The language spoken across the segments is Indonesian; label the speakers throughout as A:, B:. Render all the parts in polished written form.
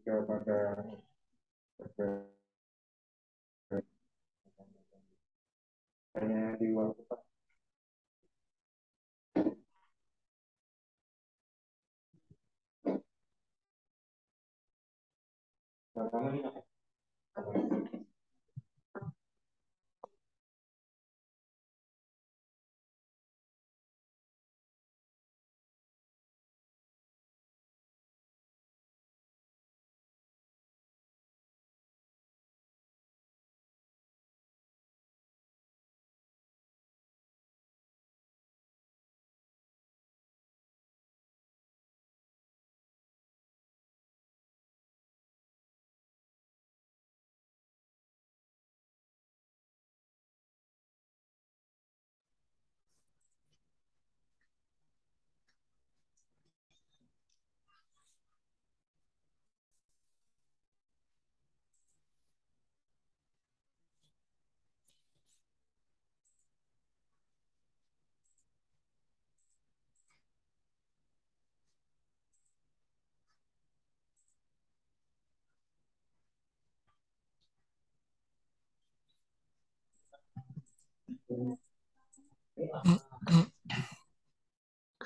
A: kepada hanya di waktu pertama ini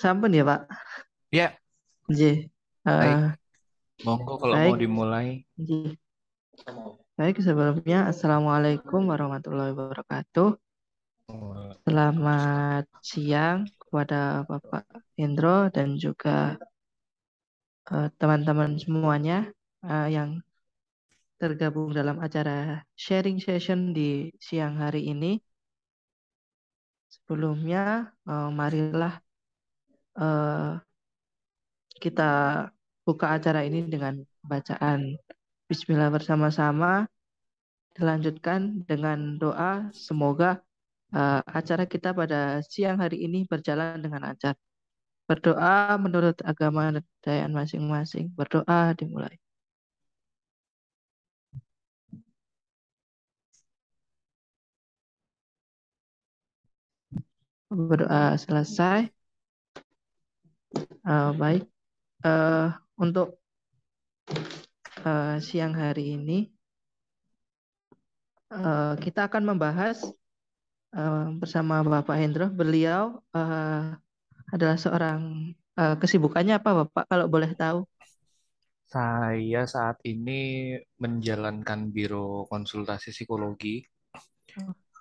B: Sampun ya Pak.
C: Ya,
B: J.
C: baik.
B: Eh,
C: Monggo kalau mau
B: baik.
C: dimulai.
B: J. Baik, sebelumnya Assalamualaikum warahmatullahi wabarakatuh. Selamat siang kepada Bapak Hendro dan juga teman-teman semuanya yang tergabung dalam acara sharing session di siang hari ini. Sebelumnya, marilah eh, kita buka acara ini dengan bacaan Bismillah bersama-sama. Dilanjutkan dengan doa, semoga acara kita pada siang hari ini berjalan dengan lancar. Berdoa menurut agama dan kepercayaan masing-masing. Berdoa dimulai. Berdoa selesai. Baik. Eh, untuk siang hari ini kita akan membahas bersama Bapak Hendro. Beliau adalah seorang kesibukannya apa Bapak kalau boleh tahu?
C: Saya saat ini menjalankan biro konsultasi psikologi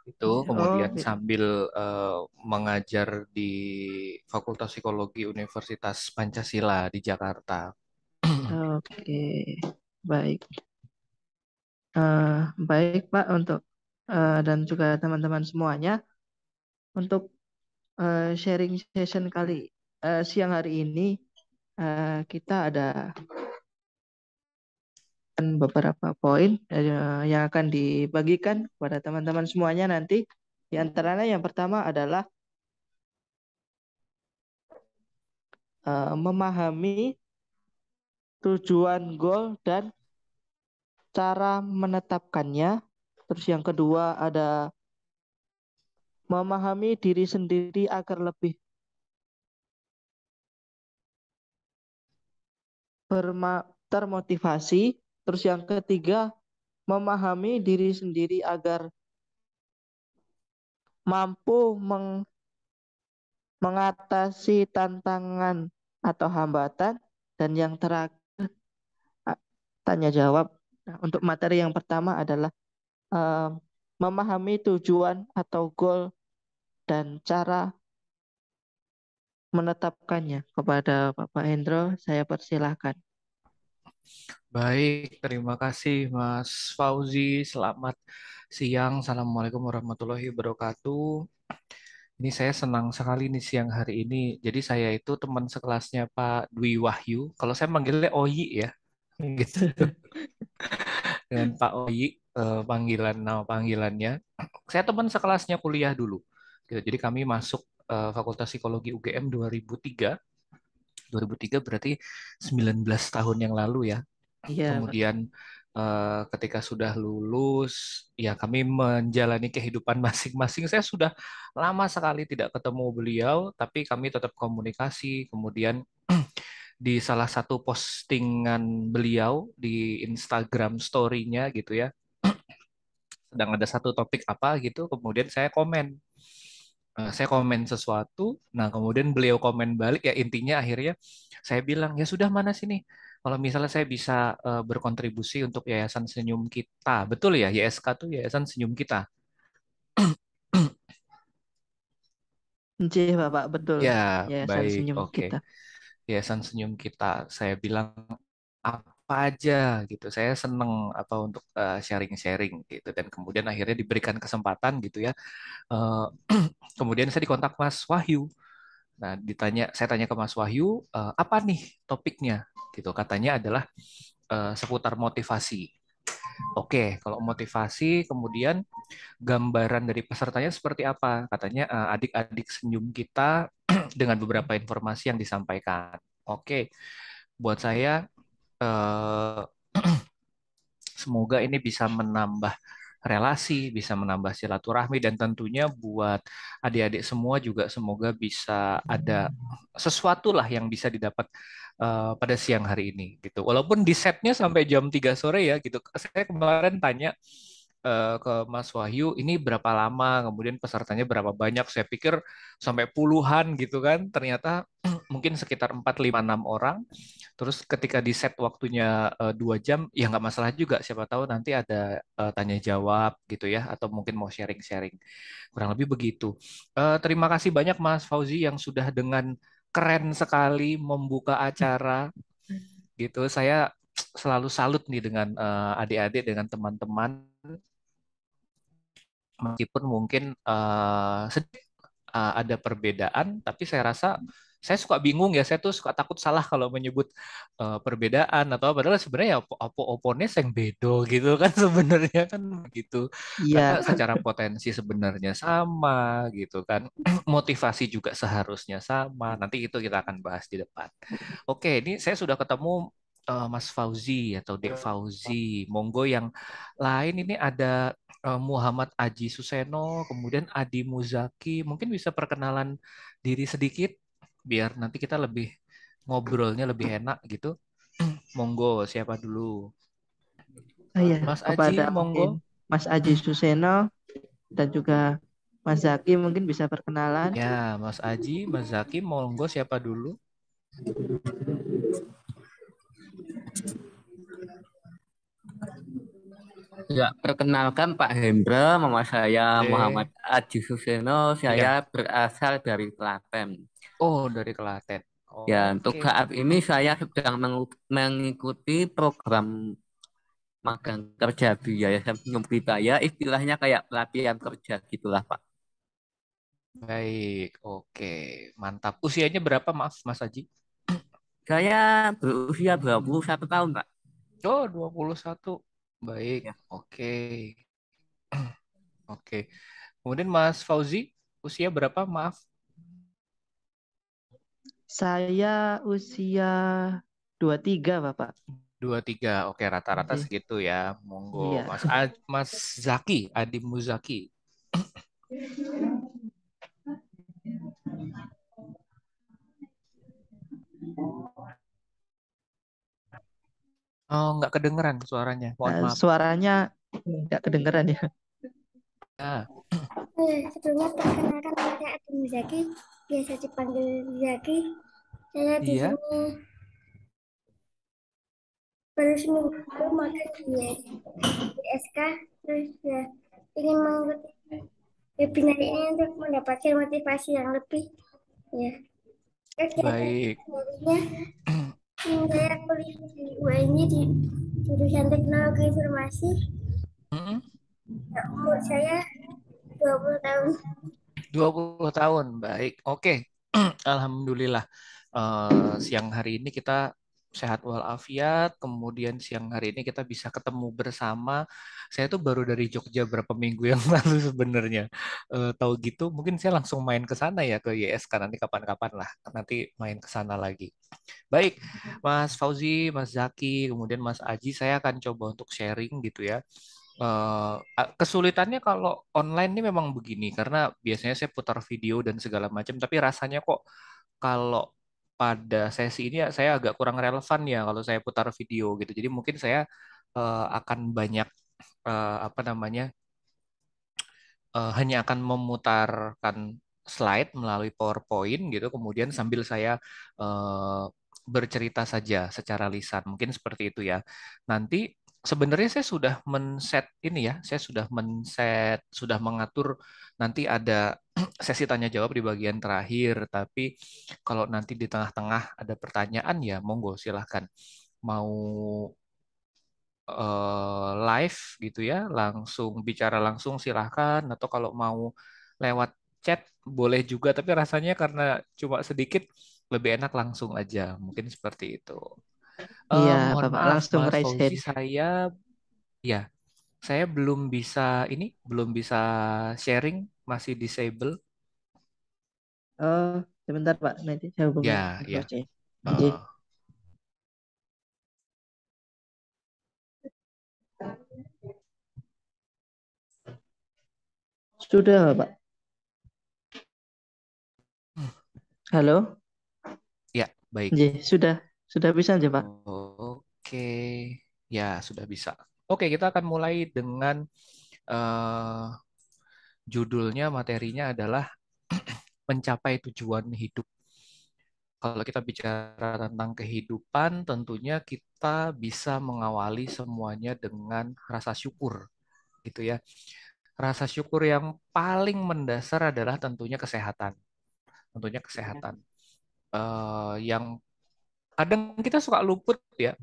C: itu,
B: Oh,
C: kemudian sambil eh, mengajar di Fakultas Psikologi Universitas Pancasila di Jakarta.
B: oke, baik. Eh, baik Pak untuk dan juga teman-teman semuanya untuk sharing session kali siang hari ini kita ada beberapa poin yang akan dibagikan kepada teman-teman semuanya nanti. Di antaranya yang pertama adalah memahami tujuan goal dan cara menetapkannya. Terus yang kedua ada memahami diri sendiri agar lebih termotivasi. Terus yang ketiga memahami diri sendiri agar mampu mengatasi tantangan atau hambatan. Dan yang terakhir tanya jawab. Nah, untuk materi yang pertama adalah eh, memahami tujuan atau goal dan cara menetapkannya. Kepada Bapak Hendro, saya persilahkan.
C: Baik, terima kasih Mas Fauzi. Selamat siang. Assalamualaikum warahmatullahi wabarakatuh. Ini saya senang sekali nih siang hari ini. Jadi saya itu teman sekelasnya Pak Dwi Wahyu. Kalau saya manggilnya Oyi ya, gitu. Dengan Pak Oyi, nama panggilannya. Saya teman sekelasnya kuliah dulu. Gitu. Jadi kami masuk Fakultas Psikologi UGM 2003. 2003 berarti 19 tahun yang lalu ya.
B: Iya, Pak.
C: Kemudian ketika sudah lulus, ya kami menjalani kehidupan masing-masing. Saya sudah lama sekali tidak ketemu beliau, tapi kami tetap komunikasi. Kemudian di salah satu postingan beliau di Instagram story-nya gitu ya, sedang ada satu topik apa gitu, kemudian saya komen. Saya komen sesuatu, nah kemudian beliau komen balik, ya intinya akhirnya saya bilang, ya sudah mana sini, kalau misalnya saya bisa berkontribusi untuk Yayasan Senyum Kita, betul ya, YSK tuh Yayasan Senyum Kita.
B: Nggih, Bapak, betul.
C: Ya,
B: Yayasan
C: baik,
B: Senyum
C: oke.
B: Kita.
C: Yayasan Senyum Kita, saya bilang apa aja gitu. Saya seneng apa untuk sharing-sharing gitu, dan kemudian akhirnya diberikan kesempatan gitu ya. Eh, kemudian saya dikontak Mas Wahyu. Nah, saya tanya ke Mas Wahyu, apa nih topiknya? Gitu, katanya adalah seputar motivasi. Oke, kalau motivasi, kemudian gambaran dari pesertanya seperti apa? Katanya adik-adik senyum kita dengan beberapa informasi yang disampaikan. Oke, buat saya eh, semoga ini bisa menambah relasi, bisa menambah silaturahmi, dan tentunya buat adik-adik semua juga semoga bisa ada sesuatu lah yang bisa didapat pada siang hari ini gitu. Walaupun di setnya sampai jam 3 sore ya gitu. Saya kemarin tanya ke Mas Wahyu, ini berapa lama, kemudian pesertanya berapa banyak. Saya pikir sampai puluhan gitu kan. Ternyata mungkin sekitar 4, 5, 6 orang. Terus ketika di set waktunya 2 jam, ya nggak masalah juga. Siapa tahu nanti ada tanya jawab gitu ya, atau mungkin mau sharing-sharing. Kurang lebih begitu. Terima kasih banyak Mas Fauzi yang sudah dengan keren sekali membuka acara gitu. Saya selalu salut nih dengan adik-adik, dengan teman-teman, meskipun mungkin sedikit ada perbedaan, tapi saya rasa saya suka bingung ya, saya tuh suka takut salah kalau menyebut perbedaan atau apa. Padahal sebenarnya ya oponnya yang bedo gitu kan sebenarnya kan begitu. Karena
B: Iya,
C: secara potensi sebenarnya sama gitu kan. Motivasi juga seharusnya sama. Nanti itu kita akan bahas di depan. Oke, ini saya sudah ketemu Mas Fauzi atau Dek Fauzi. Monggo yang lain, ini ada Muhammad Aji Suseno, kemudian Adi Muzaki. Mungkin bisa perkenalan diri sedikit biar nanti kita lebih ngobrolnya lebih enak gitu. Monggo, siapa dulu?
B: oh iya,
C: Mas
B: kepada
C: Aji,
B: mungkin
C: monggo.
B: Mas Aji Suseno dan juga Mas Zaki mungkin bisa perkenalan.
C: Ya, Mas Aji, Mas Zaki, monggo siapa dulu?
D: Ya, perkenalkan Pak Hendra, nama saya Muhammad
C: Deh,
D: Aji Suseno, saya
C: ya.
D: berasal dari Klaten.
C: Oh, dari Klaten.
D: Ya, untuk
C: Oke.
D: saat ini saya sedang mengikuti program magang kerja di Yayasan Senyum Kita, ya istilahnya kayak pelatihan kerja gitulah Pak.
C: Baik, oke. Mantap. Usianya berapa, maaf, Mas Aji?
D: Saya berusia 21 tahun Pak.
C: Oh, 21. Baik,
D: Ya.
C: oke. Oke. Kemudian Mas Fauzi, usia berapa? Maaf.
B: Saya usia 23, Bapak.
C: 23. Oke, rata-rata
B: Nggih.
C: segitu ya. Monggo.
B: Iya.
C: Mas Zaki, Adi Muzaki. Oh, nggak kedengeran suaranya. Mohon maaf.
B: Suaranya nggak kedengeran ya.
C: Ya,
E: Sebelumnya perkenalkan saya Adi Muzaki, biasa dipanggil Zaki. Saya di
C: iya.
E: sini baru seminggu lalu magang di SK, terus ya ingin mengikuti webinar ini untuk mendapatkan motivasi yang lebih. Ya, kegiatan
C: Baik.
E: harinya saya kuliah di UNY di jurusan Teknologi Informasi.
C: Mm-mm.
E: Ya, umur saya 20 tahun.
C: 20 tahun. Baik. Oke. Alhamdulillah. Siang hari ini kita sehat walafiat. Kemudian siang hari ini kita bisa ketemu bersama. Saya tuh baru dari Jogja berapa minggu yang lalu sebenarnya. Tahu gitu, mungkin saya langsung main ke sana ya, ke YSK nanti kapan-kapan lah. Nanti main ke sana lagi. Baik, Mas Fauzi, Mas Zaki, kemudian Mas Aji, saya akan coba untuk sharing gitu ya. Kesulitannya kalau online ini memang begini, karena biasanya saya putar video dan segala macam, tapi rasanya kok kalau pada sesi ini ya saya agak kurang relevan ya kalau saya putar video gitu. Jadi mungkin saya akan banyak apa namanya hanya akan memutarkan slide melalui PowerPoint gitu, kemudian sambil saya eh, bercerita saja secara lisan, mungkin seperti itu ya. Nanti sebenarnya saya sudah men-set ini ya, saya sudah men-set, sudah mengatur nanti ada sesi tanya jawab di bagian terakhir, tapi kalau nanti di tengah-tengah ada pertanyaan ya monggo silahkan. Mau live gitu ya, langsung bicara langsung silahkan, atau kalau mau lewat chat boleh juga, tapi rasanya karena cuma sedikit lebih enak langsung aja, mungkin seperti itu.
B: Iya,
C: Mohon
B: Bapak
C: maaf,
B: langsung
C: Mas
B: raise
C: Fauzi,
B: hand.
C: ya, saya belum bisa ini, belum bisa sharing, masih disable.
B: Oh, sebentar Pak, nanti saya hubungi
C: Ya,
B: Mas
C: ya.
B: Fauzi. Oke,
C: Eh,
B: sudah Pak. Halo,
C: ya, baik.
B: sudah bisa aja Pak.
C: Oke, ya sudah bisa. Oke, kita akan mulai dengan eh, judulnya, materinya adalah mencapai tujuan hidup. Kalau kita bicara tentang kehidupan, tentunya kita bisa mengawali semuanya dengan rasa syukur, gitu ya. Rasa syukur yang paling mendasar adalah tentunya kesehatan. Tentunya kesehatan. Yang kadang kita suka luput ya.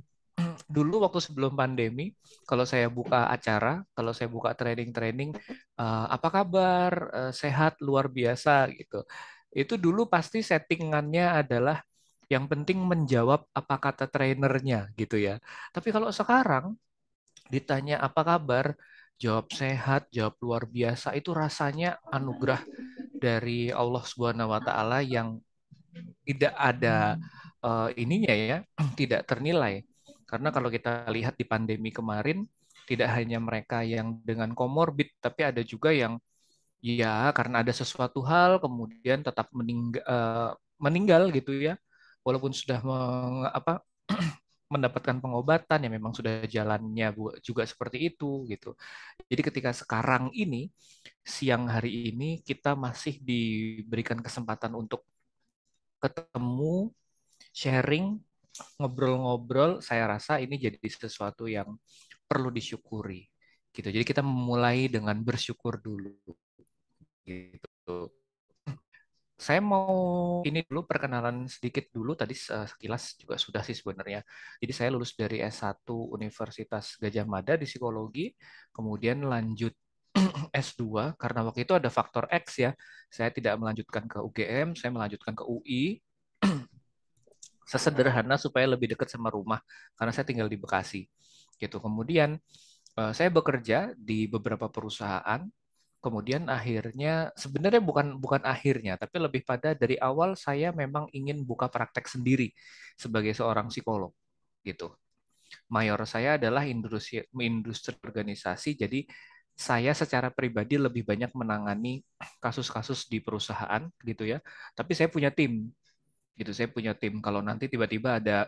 C: Dulu waktu sebelum pandemi, kalau saya buka acara, kalau saya buka training-training, apa kabar, sehat luar biasa gitu. Itu dulu pasti settingannya adalah yang penting menjawab apa kata trainernya gitu ya. Tapi kalau sekarang ditanya apa kabar, jawab sehat, jawab luar biasa, itu rasanya anugerah dari Allah Subhanahu wa taala yang tidak ada ininya ya, tidak ternilai. Karena kalau kita lihat di pandemi kemarin, tidak hanya mereka yang dengan komorbid, tapi ada juga yang ya karena ada sesuatu hal kemudian tetap meninggal gitu ya, walaupun sudah mendapatkan pengobatan yang memang sudah jalannya juga seperti itu gitu. Jadi ketika sekarang ini siang hari ini kita masih diberikan kesempatan untuk ketemu, sharing, ngobrol-ngobrol, saya rasa ini jadi sesuatu yang perlu disyukuri gitu. Jadi kita memulai dengan bersyukur dulu gitu. Saya mau ini dulu perkenalan sedikit dulu, tadi sekilas juga sudah sih sebenarnya. Jadi saya lulus dari S1 Universitas Gajah Mada di psikologi, kemudian lanjut S2 karena waktu itu ada faktor X ya. Saya tidak melanjutkan ke UGM, saya melanjutkan ke UI. Sesederhana supaya lebih dekat sama rumah karena saya tinggal di Bekasi. Gitu. Kemudian saya bekerja di beberapa perusahaan. Kemudian akhirnya sebenarnya bukan bukan akhirnya, tapi lebih pada dari awal saya memang ingin buka praktek sendiri sebagai seorang psikolog gitu. Mayor saya adalah industri organisasi, jadi saya secara pribadi lebih banyak menangani kasus-kasus di perusahaan gitu ya. Tapi saya punya tim gitu. Saya punya tim. Kalau nanti tiba-tiba ada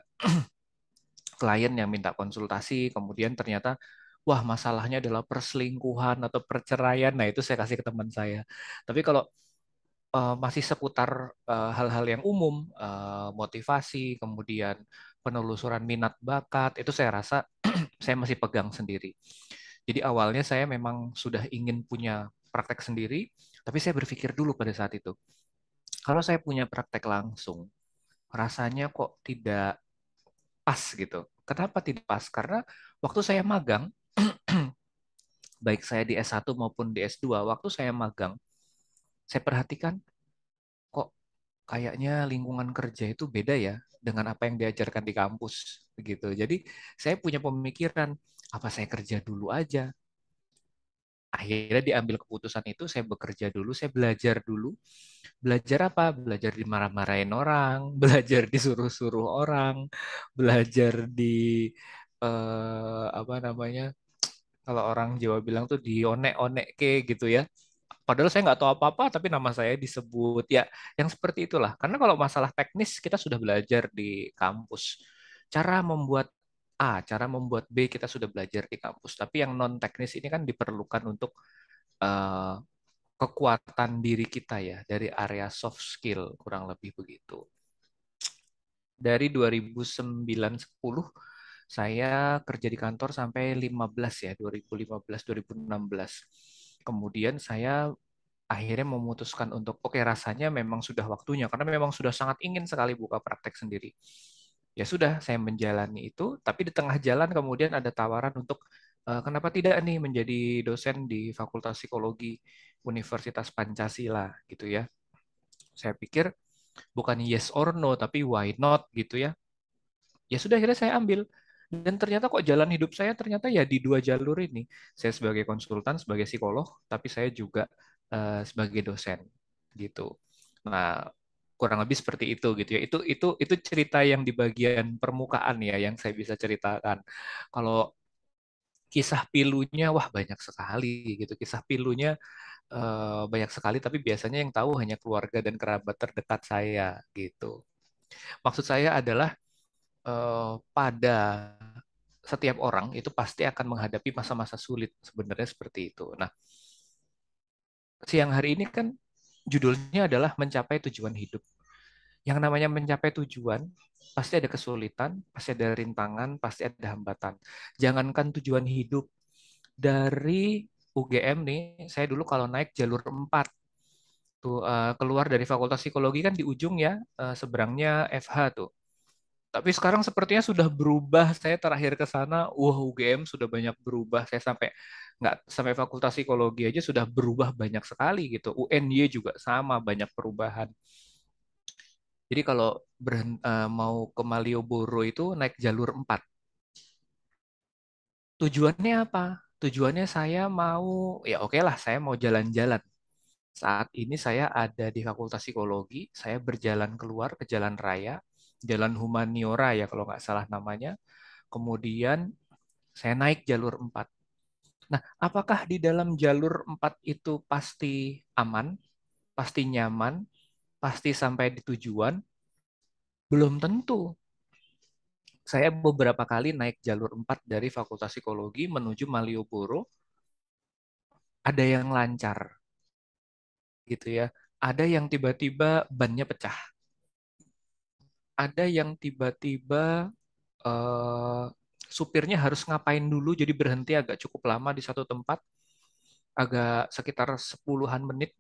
C: klien yang minta konsultasi, kemudian ternyata wah masalahnya adalah perselingkuhan atau perceraian, nah itu saya kasih ke teman saya. Tapi kalau masih seputar hal-hal yang umum, motivasi, kemudian penelusuran minat bakat, itu saya rasa saya masih pegang sendiri. Jadi awalnya saya memang sudah ingin punya praktek sendiri, tapi saya berpikir dulu pada saat itu, kalau saya punya praktek langsung, rasanya kok tidak pas gitu. Kenapa tidak pas? Karena waktu saya magang, baik saya di S1 maupun di S2, waktu saya magang, saya perhatikan kok kayaknya lingkungan kerja itu beda ya dengan apa yang diajarkan di kampus gitu. Jadi saya punya pemikiran, apa saya kerja dulu aja. Akhirnya diambil keputusan itu, saya bekerja dulu, saya belajar dulu. Belajar apa? Belajar dimarah-marahin orang, belajar disuruh-suruh orang, belajar di apa namanya? Kalau orang Jawa bilang tuh dionek-onek ke gitu ya. Padahal saya nggak tahu apa-apa, tapi nama saya disebut. Ya, yang seperti itulah. Karena kalau masalah teknis kita sudah belajar di kampus. Cara membuat A, cara membuat B kita sudah belajar di kampus. Tapi yang non teknis ini kan diperlukan untuk eh, kekuatan diri kita ya, dari area soft skill kurang lebih begitu. Dari 2009-10 saya kerja di kantor sampai 15 ya, 2015-2016. Kemudian saya akhirnya memutuskan untuk oke, rasanya memang sudah waktunya karena memang sudah sangat ingin sekali buka praktek sendiri. Ya sudah, saya menjalani itu, tapi di tengah jalan kemudian ada tawaran untuk kenapa tidak nih menjadi dosen di Fakultas Psikologi Universitas Pancasila gitu ya. Saya pikir bukan yes or no, tapi why not gitu ya. Ya sudah, akhirnya saya ambil. Dan ternyata kok jalan hidup saya ternyata ya di dua jalur ini. Saya sebagai konsultan, sebagai psikolog, tapi saya juga sebagai dosen gitu. Nah, kurang lebih seperti itu gitu ya. Itu cerita yang di bagian permukaan ya yang saya bisa ceritakan. Kalau kisah pilunya wah banyak sekali gitu. Kisah pilunya banyak sekali tapi biasanya yang tahu hanya keluarga dan kerabat terdekat saya gitu. Maksud saya adalah pada setiap orang itu pasti akan menghadapi masa-masa sulit sebenarnya seperti itu. Nah, siang hari ini kan judulnya adalah mencapai tujuan hidup. Yang namanya mencapai tujuan pasti ada kesulitan, pasti ada rintangan, pasti ada hambatan. Jangankan tujuan hidup, dari UGM nih, saya dulu kalau naik jalur 4 tuh keluar dari Fakultas Psikologi kan di ujung ya, seberangnya FH tuh. Tapi sekarang sepertinya sudah berubah. Saya terakhir ke sana, UGM sudah banyak berubah. Saya sampai nggak sampai Fakultas Psikologi aja sudah berubah banyak sekali gitu. UNY juga sama banyak perubahan. Jadi kalau mau ke Malioboro itu naik jalur 4. Tujuannya apa? Tujuannya saya mau, ya oke lah, saya mau jalan-jalan. Saat ini saya ada di Fakultas Psikologi, saya berjalan keluar ke jalan raya, Jalan Humaniora ya kalau nggak salah namanya. Kemudian saya naik jalur 4. Nah, apakah di dalam jalur 4 itu pasti aman, pasti nyaman, pasti sampai di tujuan? Belum tentu. Saya beberapa kali naik jalur 4 dari Fakultas Psikologi menuju Malioboro, ada yang lancar gitu ya. Ada yang tiba-tiba bannya pecah. Ada yang tiba-tiba eh, supirnya harus ngapain dulu jadi berhenti agak cukup lama di satu tempat, agak sekitar 10-an menit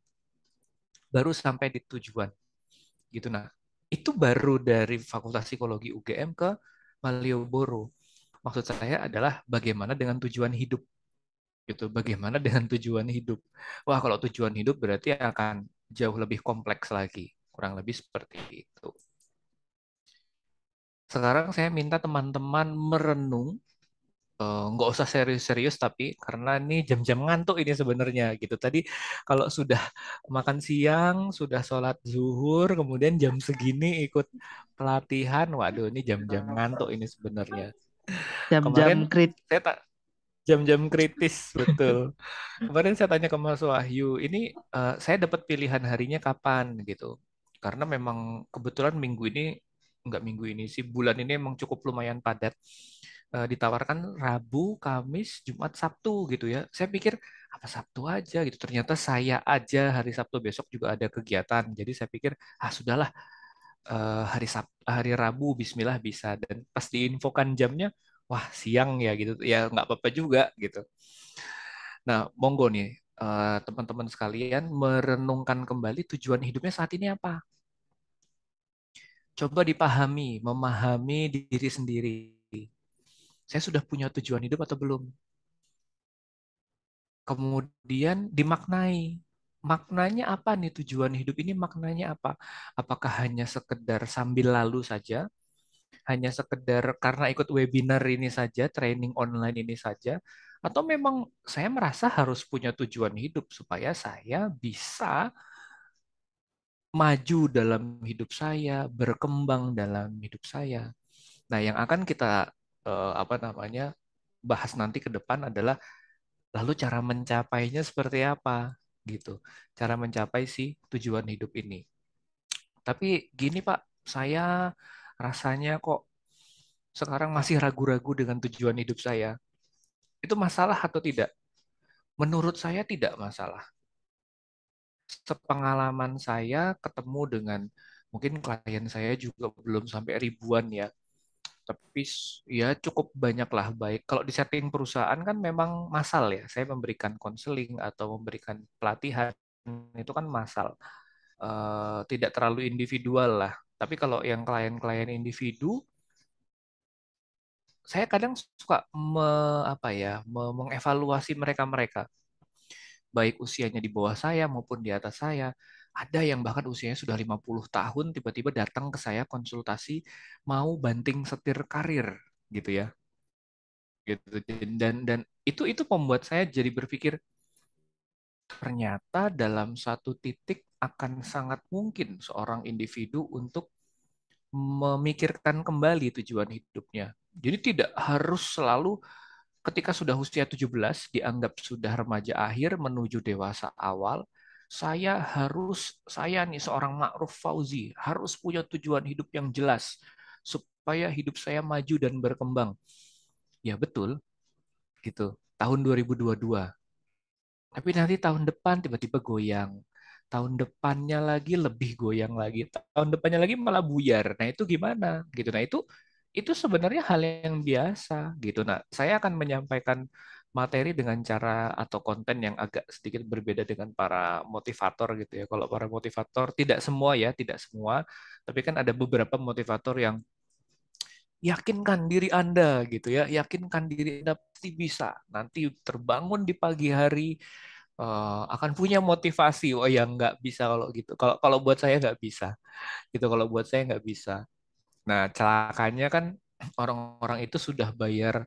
C: baru sampai di tujuan gitu. Nah, itu baru dari Fakultas Psikologi UGM ke Malioboro. Maksud saya adalah bagaimana dengan tujuan hidup gitu. Bagaimana dengan tujuan hidup? Wah, kalau tujuan hidup berarti akan jauh lebih kompleks lagi. Kurang lebih seperti itu. Sekarang saya minta teman-teman merenung, nggak usah serius-serius tapi karena ini jam-jam ngantuk ini sebenarnya gitu. Tadi kalau sudah makan siang, sudah sholat zuhur, kemudian jam segini ikut pelatihan, waduh ini jam-jam ngantuk ini sebenarnya.
B: Jam-jam
C: Kemarin
B: kritis.
C: saya tak jam-jam kritis betul. Kemarin saya tanya ke Mas Wahyu, ini saya dapat pilihan harinya kapan gitu. Karena memang kebetulan minggu ini, enggak minggu ini sih, bulan ini emang cukup lumayan padat. Ditawarkan Rabu, Kamis, Jumat, Sabtu gitu ya. Saya pikir apa Sabtu aja gitu. Ternyata saya aja hari Sabtu besok juga ada kegiatan. Jadi saya pikir sudahlah, hari Rabu Bismillah bisa. Dan pas diinfokan jamnya, wah siang ya gitu. Ya nggak apa-apa juga gitu. Nah, monggo nih teman-teman sekalian merenungkan kembali tujuan hidupnya saat ini apa. Coba dipahami, memahami diri sendiri. Saya sudah punya tujuan hidup atau belum? Kemudian dimaknai. Maknanya apa nih tujuan hidup ini, maknanya apa? Apakah hanya sekedar sambil lalu saja? Hanya sekedar karena ikut webinar ini saja, training online ini saja? Atau memang saya merasa harus punya tujuan hidup supaya saya bisa maju dalam hidup saya, berkembang dalam hidup saya. Nah, yang akan kita apa namanya bahas nanti ke depan adalah lalu cara mencapainya seperti apa. gitu. Cara mencapai si tujuan hidup ini. Tapi gini Pak, saya rasanya kok sekarang masih ragu-ragu dengan tujuan hidup saya. Itu masalah atau tidak? Menurut saya tidak masalah. Sepengalaman saya ketemu dengan mungkin klien saya juga belum sampai ribuan ya, tapi ya cukup banyak lah. Baik kalau di setting perusahaan kan memang massal ya, saya memberikan konseling atau memberikan pelatihan itu kan massal. Tidak terlalu individual lah, tapi kalau yang klien-klien individu saya kadang suka mengevaluasi mereka-mereka, baik usianya di bawah saya maupun di atas saya. Ada yang bahkan usianya sudah 50 tahun tiba-tiba datang ke saya konsultasi mau banting setir karir gitu ya. Gitu. Dan itu membuat saya jadi berpikir ternyata dalam satu titik akan sangat mungkin seorang individu untuk memikirkan kembali tujuan hidupnya. Jadi tidak harus selalu ketika sudah usia 17 dianggap sudah remaja akhir menuju dewasa awal, saya nih seorang Ma'ruf Fauzi harus punya tujuan hidup yang jelas supaya hidup saya maju dan berkembang. Ya betul, gitu. Tahun 2022. Tapi nanti tahun depan tiba-tiba goyang. Tahun depannya lagi lebih goyang lagi. Tahun depannya lagi malah buyar. Nah, itu gimana? Gitu. Nah, itu sebenarnya hal yang biasa gitu. Nah, saya akan menyampaikan materi dengan cara atau konten yang agak sedikit berbeda dengan para motivator gitu ya. Kalau para motivator tidak semua ya, tidak semua, tapi kan ada beberapa motivator yang yakinkan diri Anda gitu ya, yakinkan diri Anda pasti bisa. Nanti terbangun di pagi hari akan punya motivasi. Oh ya nggak bisa kalau gitu. Kalau kalau buat saya nggak bisa. Gitu kalau buat saya nggak bisa. Nah celakanya kan orang-orang itu sudah bayar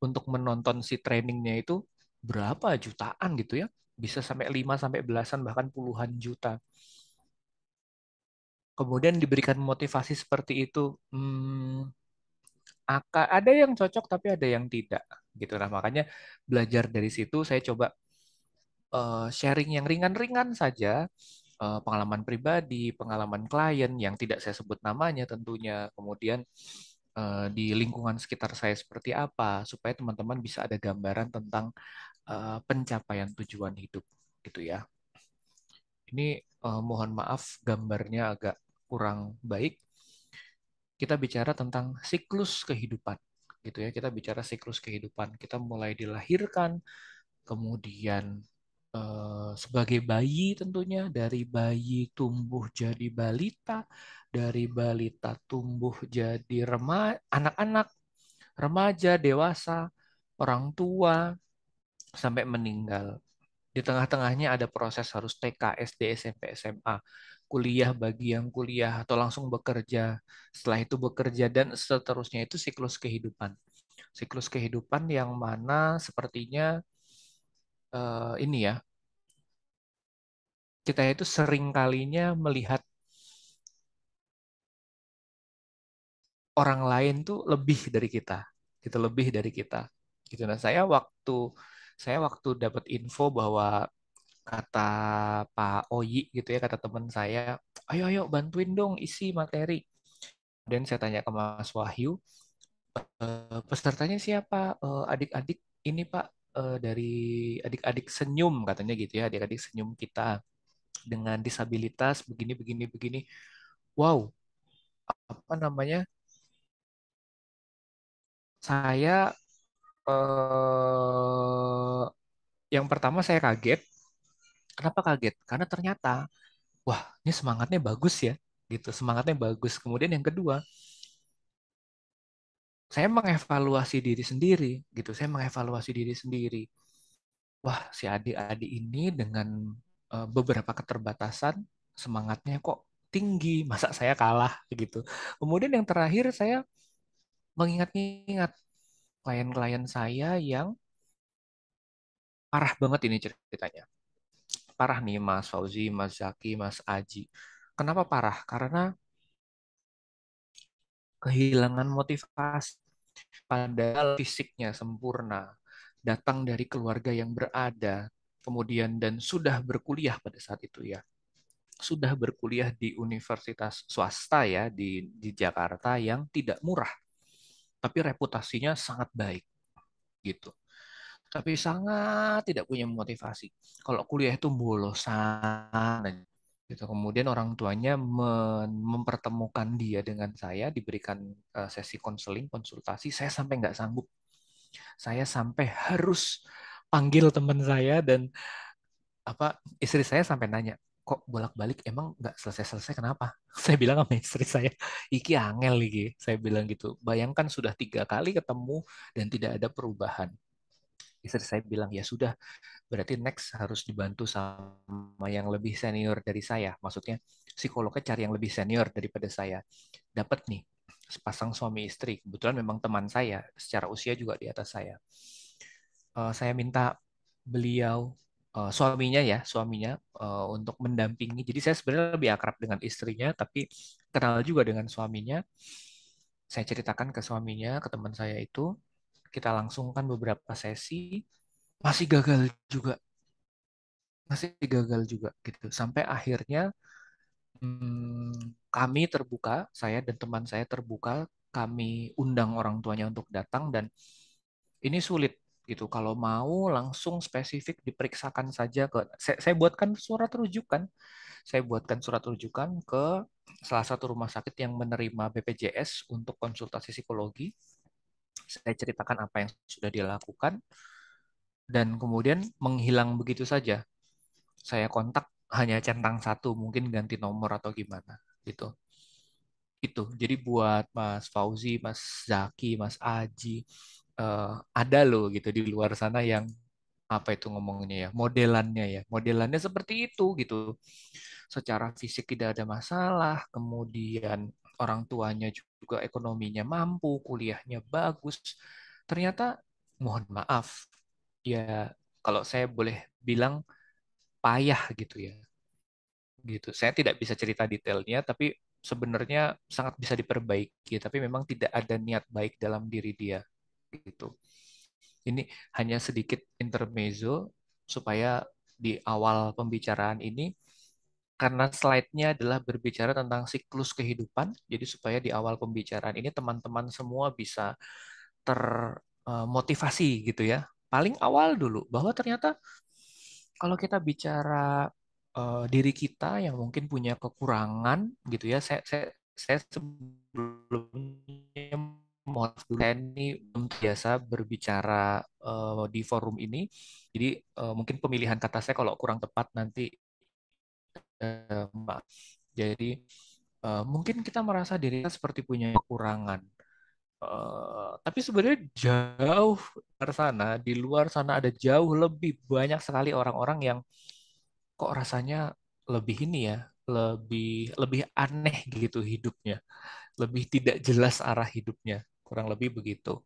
C: untuk menonton si trainingnya itu berapa jutaan gitu ya. Bisa sampai 5 sampai belasan bahkan puluhan juta. Kemudian diberikan motivasi seperti itu. Ada yang cocok tapi ada yang tidak gitu. Nah makanya belajar dari situ saya coba sharing yang ringan-ringan saja, pengalaman pribadi, pengalaman klien yang tidak saya sebut namanya tentunya, kemudian di lingkungan sekitar saya seperti apa, supaya teman-teman bisa ada gambaran tentang pencapaian tujuan hidup, gitu ya. Ini mohon maaf gambarnya agak kurang baik. Kita bicara tentang siklus kehidupan, gitu ya. Kita bicara siklus kehidupan. Kita mulai dilahirkan, kemudian sebagai bayi tentunya, dari bayi tumbuh jadi balita, dari balita tumbuh jadi anak-anak, remaja, dewasa, orang tua, sampai meninggal. Di tengah-tengahnya ada proses harus TK, SD, SMP, SMA, kuliah bagi yang kuliah atau langsung bekerja. Setelah itu bekerja dan seterusnya, itu siklus kehidupan. Siklus kehidupan yang mana sepertinya ini ya, kita itu sering kalinya melihat orang lain tuh lebih dari kita, gitu, lebih dari kita, gitu. Nah, saya waktu dapat info bahwa kata Pak Oyi gitu ya, kata teman saya, ayo ayo bantuin dong isi materi. Dan saya tanya ke Mas Wahyu, pesertanya siapa? Adik-adik ini Pak, dari adik-adik senyum katanya gitu ya, adik-adik senyum kita dengan disabilitas begini begini begini. Wow, apa namanya? Saya yang pertama saya kaget. Kenapa kaget? Karena ternyata, wah, ini semangatnya bagus ya, gitu. Semangatnya bagus. Kemudian yang kedua, saya mengevaluasi diri sendiri, gitu. Saya mengevaluasi diri sendiri. Wah, si adik-adik ini dengan beberapa keterbatasan, semangatnya kok tinggi. Masa saya kalah, gitu. Kemudian yang terakhir, saya mengingat-ingat klien-klien saya yang parah banget ini ceritanya. Parah nih Mas Fauzi, Mas Zaki, Mas Aji. Kenapa parah? Karena kehilangan motivasi. Padahal fisiknya sempurna, datang dari keluarga yang berada, kemudian dan sudah berkuliah pada saat itu ya, sudah berkuliah di universitas swasta ya di Jakarta yang tidak murah, tapi reputasinya sangat baik gitu. Tapi sangat tidak punya motivasi. Kalau kuliah itu bolosan aja. Gitu. Kemudian orang tuanya mempertemukan dia dengan saya, diberikan sesi konseling, konsultasi. Saya sampai nggak sanggup. Saya sampai harus panggil teman saya dan istri saya sampai nanya, kok bolak-balik emang nggak selesai-selesai kenapa? Saya bilang sama istri saya, iki angel iki. Saya bilang gitu. Bayangkan sudah 3 kali ketemu dan tidak ada perubahan. Istri saya bilang, ya sudah, berarti next harus dibantu sama yang lebih senior dari saya. Maksudnya psikolognya cari yang lebih senior daripada saya. Dapat nih, sepasang suami istri. Kebetulan memang teman saya, secara usia juga di atas saya. Saya minta beliau, suaminya untuk mendampingi. Jadi saya sebenarnya lebih akrab dengan istrinya, tapi kenal juga dengan suaminya. Saya ceritakan ke suaminya, ke teman saya itu, kita langsungkan beberapa sesi, masih gagal juga. Masih gagal juga gitu. Sampai akhirnya kami terbuka, saya dan teman saya terbuka, kami undang orang tuanya untuk datang dan ini sulit gitu. Kalau mau langsung spesifik diperiksakan saja ke saya buatkan surat rujukan. Saya buatkan surat rujukan ke salah satu rumah sakit yang menerima BPJS untuk konsultasi psikologi. Saya ceritakan apa yang sudah dilakukan dan kemudian menghilang begitu saja. Saya kontak hanya centang satu, mungkin ganti nomor atau gimana gitu. Itu. Jadi buat Mas Fauzi, Mas Zaki, Mas Aji, ada loh gitu di luar sana yang apa itu ngomongnya ya, modelannya seperti itu gitu. Secara fisik tidak ada masalah, kemudian orang tuanya juga ekonominya mampu, kuliahnya bagus. Ternyata mohon maaf, ya kalau saya boleh bilang payah gitu ya. Gitu. Saya tidak bisa cerita detailnya, tapi sebenarnya sangat bisa diperbaiki, tapi memang tidak ada niat baik dalam diri dia. Gitu. Ini hanya sedikit intermezzo supaya di awal pembicaraan ini, karena slide-nya adalah berbicara tentang siklus kehidupan, jadi supaya di awal pembicaraan ini teman-teman semua bisa termotivasi gitu ya. Paling awal dulu, bahwa ternyata kalau kita bicara diri kita yang mungkin punya kekurangan gitu ya, saya sebelumnya mohon maaf dulu, saya ini belum biasa berbicara di forum ini, jadi mungkin pemilihan kata saya kalau kurang tepat nanti maaf. Jadi mungkin kita merasa diri kita seperti punya kekurangan. Tapi sebenarnya jauh di luar sana ada jauh lebih banyak sekali orang-orang yang kok rasanya lebih ini ya, lebih lebih aneh gitu hidupnya, lebih tidak jelas arah hidupnya, kurang lebih begitu.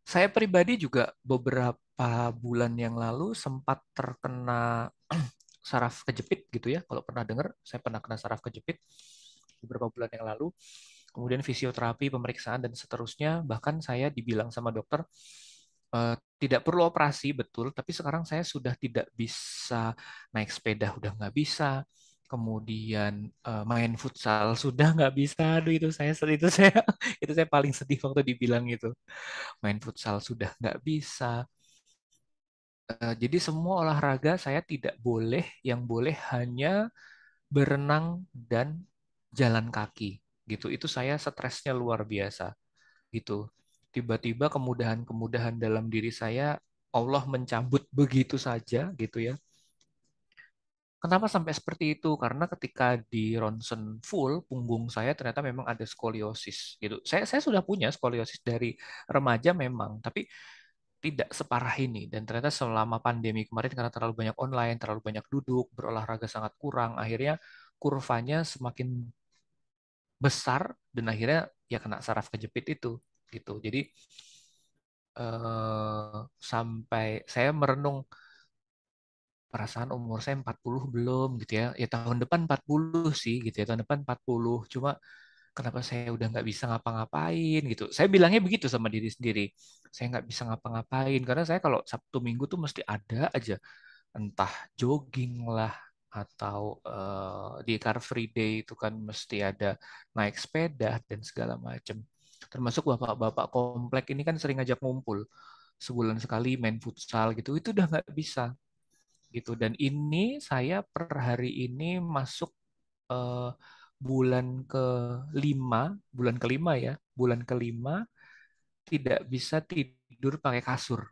C: Saya pribadi juga beberapa bulan yang lalu sempat terkena saraf kejepit gitu ya, kalau pernah dengar, saya pernah kena saraf kejepit beberapa bulan yang lalu. Kemudian fisioterapi, pemeriksaan, dan seterusnya. Bahkan saya dibilang sama dokter, tidak perlu operasi, betul. Tapi sekarang saya sudah tidak bisa naik sepeda, udah nggak bisa. Kemudian main futsal sudah nggak bisa. Aduh, itu saya paling sedih waktu dibilang itu. Main futsal sudah nggak bisa. Jadi semua olahraga saya tidak boleh, yang boleh hanya berenang dan jalan kaki gitu. Itu saya stresnya luar biasa gitu. Tiba-tiba kemudahan-kemudahan dalam diri saya Allah mencabut begitu saja gitu ya. Kenapa sampai seperti itu? Karena ketika di ronsen full punggung saya ternyata memang ada skoliosis gitu. Saya sudah punya skoliosis dari remaja memang, tapi tidak separah ini. Dan ternyata selama pandemi kemarin karena terlalu banyak online, terlalu banyak duduk, berolahraga sangat kurang, akhirnya kurvanya semakin besar dan akhirnya ya kena saraf kejepit itu gitu. Jadi sampai saya merenung, perasaan umur saya 40 belum gitu ya. Ya tahun depan 40 sih gitu ya. Tahun depan 40. Cuma kenapa saya udah nggak bisa ngapa-ngapain gitu. Saya bilangnya begitu sama diri sendiri. Saya nggak bisa ngapa-ngapain karena saya kalau Sabtu Minggu tuh mesti ada aja, entah jogging lah atau di Car Free Day itu kan mesti ada naik sepeda dan segala macam. Termasuk bapak-bapak komplek ini kan sering ngajak ngumpul sebulan sekali main futsal gitu. Itu udah nggak bisa gitu. Dan ini saya per hari ini masuk eh, bulan kelima ya, bulan kelima tidak bisa tidur pakai kasur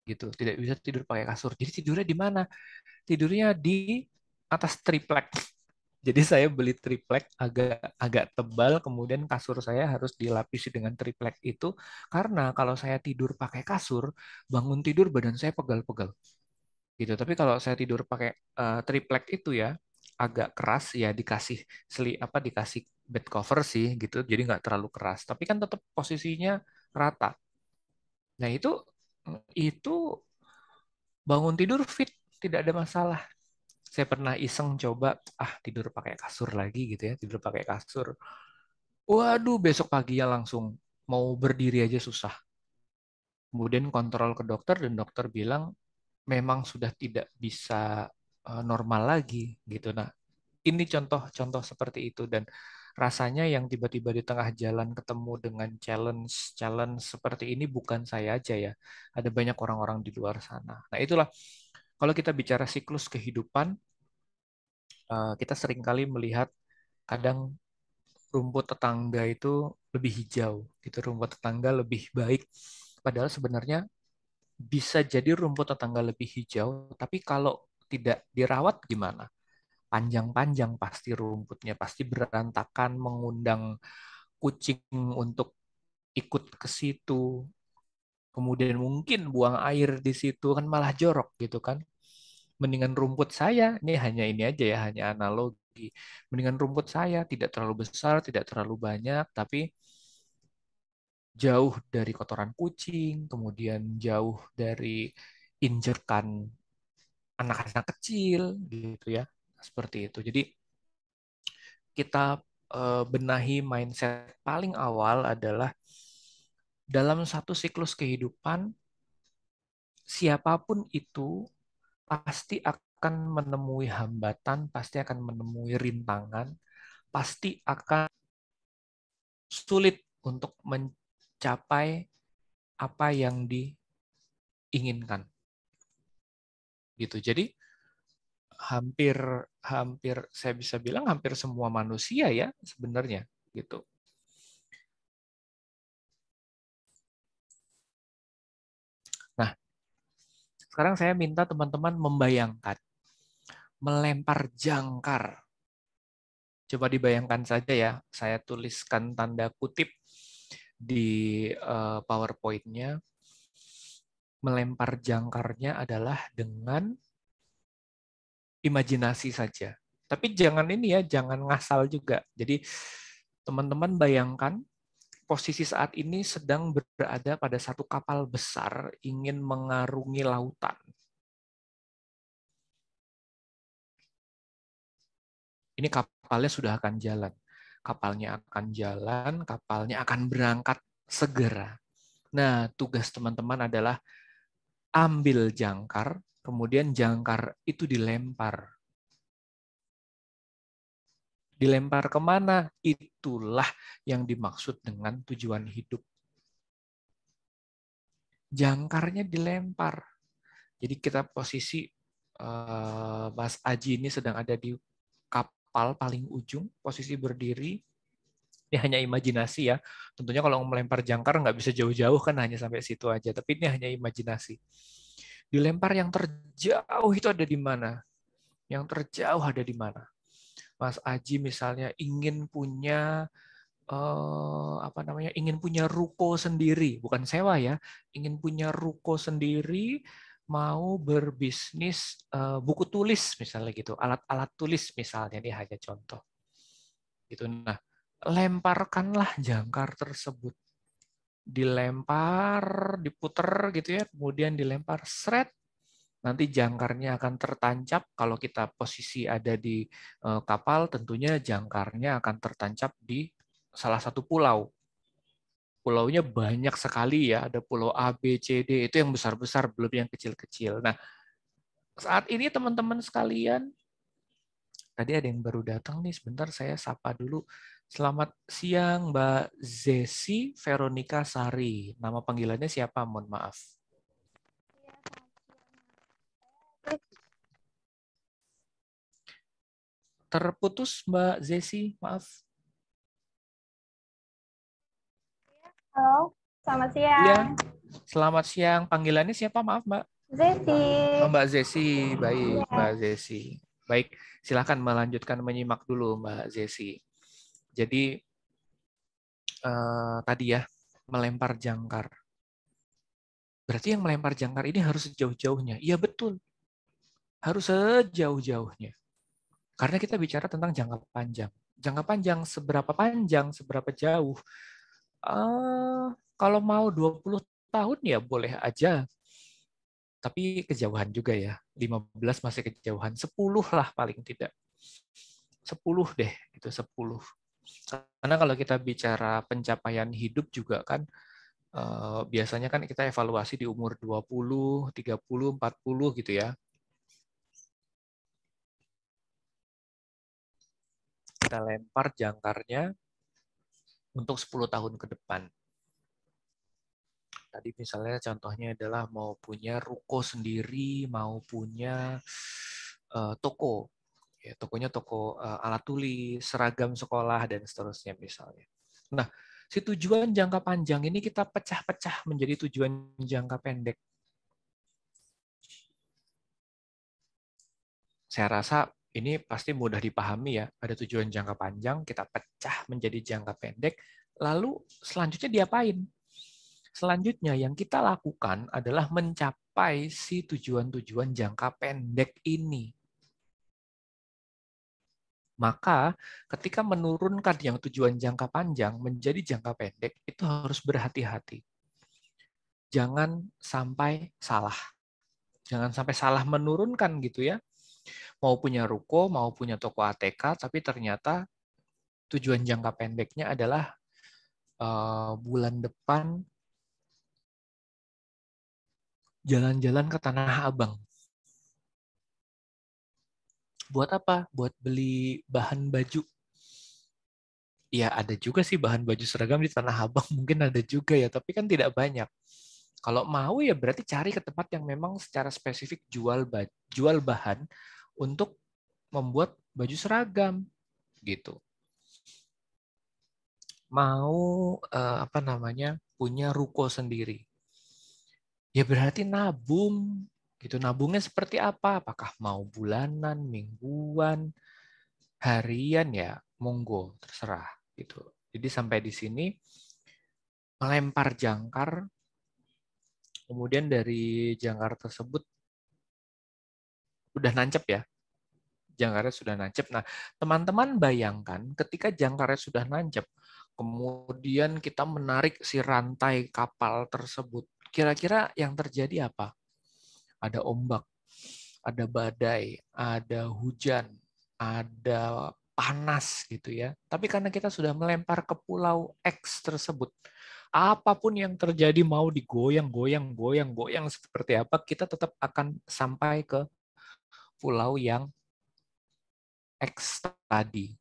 C: gitu, tidak bisa tidur pakai kasur. Jadi tidurnya di mana? Tidurnya di atas triplek. Jadi saya beli triplek agak agak tebal, kemudian kasur saya harus dilapisi dengan triplek itu karena kalau saya tidur pakai kasur, bangun tidur badan saya pegal-pegal gitu. Tapi kalau saya tidur pakai triplek itu ya agak keras ya dikasih bed cover sih gitu, jadi nggak terlalu keras. Tapi kan tetap posisinya rata. Nah itu bangun tidur fit, tidak ada masalah. Saya pernah iseng coba tidur pakai kasur lagi gitu ya, tidur pakai kasur. Waduh, besok paginya langsung mau berdiri aja susah. Kemudian kontrol ke dokter dan dokter bilang memang sudah tidak bisa normal lagi gitu. Nah, ini contoh-contoh seperti itu dan rasanya yang tiba-tiba di tengah jalan ketemu dengan challenge seperti ini bukan saya aja ya. Ada banyak orang-orang di luar sana. Nah, itulah kalau kita bicara siklus kehidupan, kita seringkali melihat kadang rumput tetangga itu lebih hijau, gitu. Rumput tetangga lebih baik. Padahal sebenarnya bisa jadi rumput tetangga lebih hijau, tapi kalau tidak dirawat gimana? Panjang-panjang pasti rumputnya, pasti berantakan, mengundang kucing untuk ikut ke situ. Kemudian mungkin buang air di situ kan malah jorok gitu kan. Mendingan rumput saya, ini hanya ini aja ya, hanya analogi. Mendingan rumput saya tidak terlalu besar, tidak terlalu banyak, tapi jauh dari kotoran kucing, kemudian jauh dari injekan anak-anak kecil gitu ya. Seperti itu. Jadi kita benahi mindset paling awal adalah dalam satu siklus kehidupan siapapun itu pasti akan menemui hambatan, pasti akan menemui rintangan, pasti akan sulit untuk mencapai apa yang diinginkan. Gitu. Jadi hampir hampir saya bisa bilang hampir semua manusia ya sebenarnya gitu. Nah, sekarang saya minta teman-teman membayangkan melempar jangkar. Coba dibayangkan saja ya, saya tuliskan tanda kutip di PowerPoint-nya. Melempar jangkarnya adalah dengan imajinasi saja. Tapi jangan ini ya, jangan ngasal juga. Jadi teman-teman bayangkan posisi saat ini sedang berada pada satu kapal besar ingin mengarungi lautan. Ini kapalnya sudah akan jalan. Kapalnya akan jalan, kapalnya akan berangkat segera. Nah, tugas teman-teman adalah ambil jangkar, kemudian jangkar itu dilempar. Dilempar kemana? Itulah yang dimaksud dengan tujuan hidup. Jangkarnya dilempar. Jadi kita posisi Mas Aji ini sedang ada di kapal paling ujung, posisi berdiri. Ini hanya imajinasi ya. Tentunya kalau melempar jangkar nggak bisa jauh-jauh kan hanya sampai situ aja. Tapi ini hanya imajinasi. Dilempar yang terjauh itu ada di mana? Yang terjauh ada di mana? Mas Aji misalnya ingin punya ingin punya ruko sendiri, bukan sewa ya, ingin punya ruko sendiri, mau berbisnis buku tulis misalnya gitu, alat-alat tulis misalnya, ini hanya contoh. Gitu. Nah, lemparkanlah jangkar tersebut. Dilempar, diputer gitu ya, kemudian dilempar seret, nanti jangkarnya akan tertancap. Kalau kita posisi ada di kapal, tentunya jangkarnya akan tertancap di salah satu pulau. Pulaunya banyak sekali ya, ada pulau A, B, C, D, itu yang besar-besar, belum yang kecil-kecil. Nah, saat ini teman-teman sekalian, tadi ada yang baru datang nih, sebentar saya sapa dulu. Selamat siang Mbak Zesi Veronica Sari. Nama panggilannya siapa? Mohon maaf. Terputus Mbak Zesi, maaf.
F: Halo, selamat siang.
C: Iya, selamat siang. Panggilannya siapa? Maaf Mbak.
F: Zesi.
C: Oh, Mbak Zesi, baik
F: Iya.
C: Mbak Zesi. Baik, silakan melanjutkan menyimak dulu Mbak Zesi. Jadi tadi ya, melempar jangkar. Berarti yang melempar jangkar ini harus sejauh-jauhnya. Iya betul, harus sejauh-jauhnya. Karena kita bicara tentang jangka panjang. Jangka panjang, seberapa jauh? Kalau mau 20 tahun ya boleh aja. Tapi kejauhan juga ya. 15 masih kejauhan. 10 lah paling tidak. 10 deh, itu 10. Karena kalau kita bicara pencapaian hidup juga kan biasanya kan kita evaluasi di umur 20, 30, 40 gitu ya. Kita lempar jangkarnya untuk 10 tahun ke depan. Tadi misalnya contohnya adalah mau punya ruko sendiri, mau punya toko. Ya, tokonya toko alat tulis, seragam sekolah, dan seterusnya misalnya. Nah, si tujuan jangka panjang ini kita pecah-pecah menjadi tujuan jangka pendek. Saya rasa ini pasti mudah dipahami ya. Ada tujuan jangka panjang, kita pecah menjadi jangka pendek, lalu selanjutnya diapain? Selanjutnya yang kita lakukan adalah mencapai si tujuan-tujuan jangka pendek ini. Maka ketika menurunkan yang tujuan jangka panjang menjadi jangka pendek, itu harus berhati-hati. Jangan sampai salah. Jangan sampai salah menurunkan gitu ya. Mau punya ruko, mau punya toko ATK, tapi ternyata tujuan jangka pendeknya adalah bulan depan jalan-jalan ke Tanah Abang. Buat apa? Buat beli bahan baju. Ya ada juga sih bahan baju seragam di Tanah Abang, mungkin ada juga ya, tapi kan tidak banyak. Kalau mau ya berarti cari ke tempat yang memang secara spesifik jual bahan untuk membuat baju seragam gitu. Mau punya ruko sendiri. Ya berarti nabung gitu. Nabungnya seperti apa? Apakah mau bulanan, mingguan, harian ya? Monggo, terserah gitu. Jadi sampai di sini melempar jangkar, kemudian dari jangkar tersebut udah nancep ya. Jangkarnya sudah nancep. Nah, teman-teman bayangkan ketika jangkarnya sudah nancep, kemudian kita menarik si rantai kapal tersebut. Kira-kira yang terjadi apa? Ada ombak, ada badai, ada hujan, ada panas gitu ya. Tapi karena kita sudah melempar ke pulau X tersebut, apapun yang terjadi mau goyang seperti apa, kita tetap akan sampai ke pulau yang X tadi.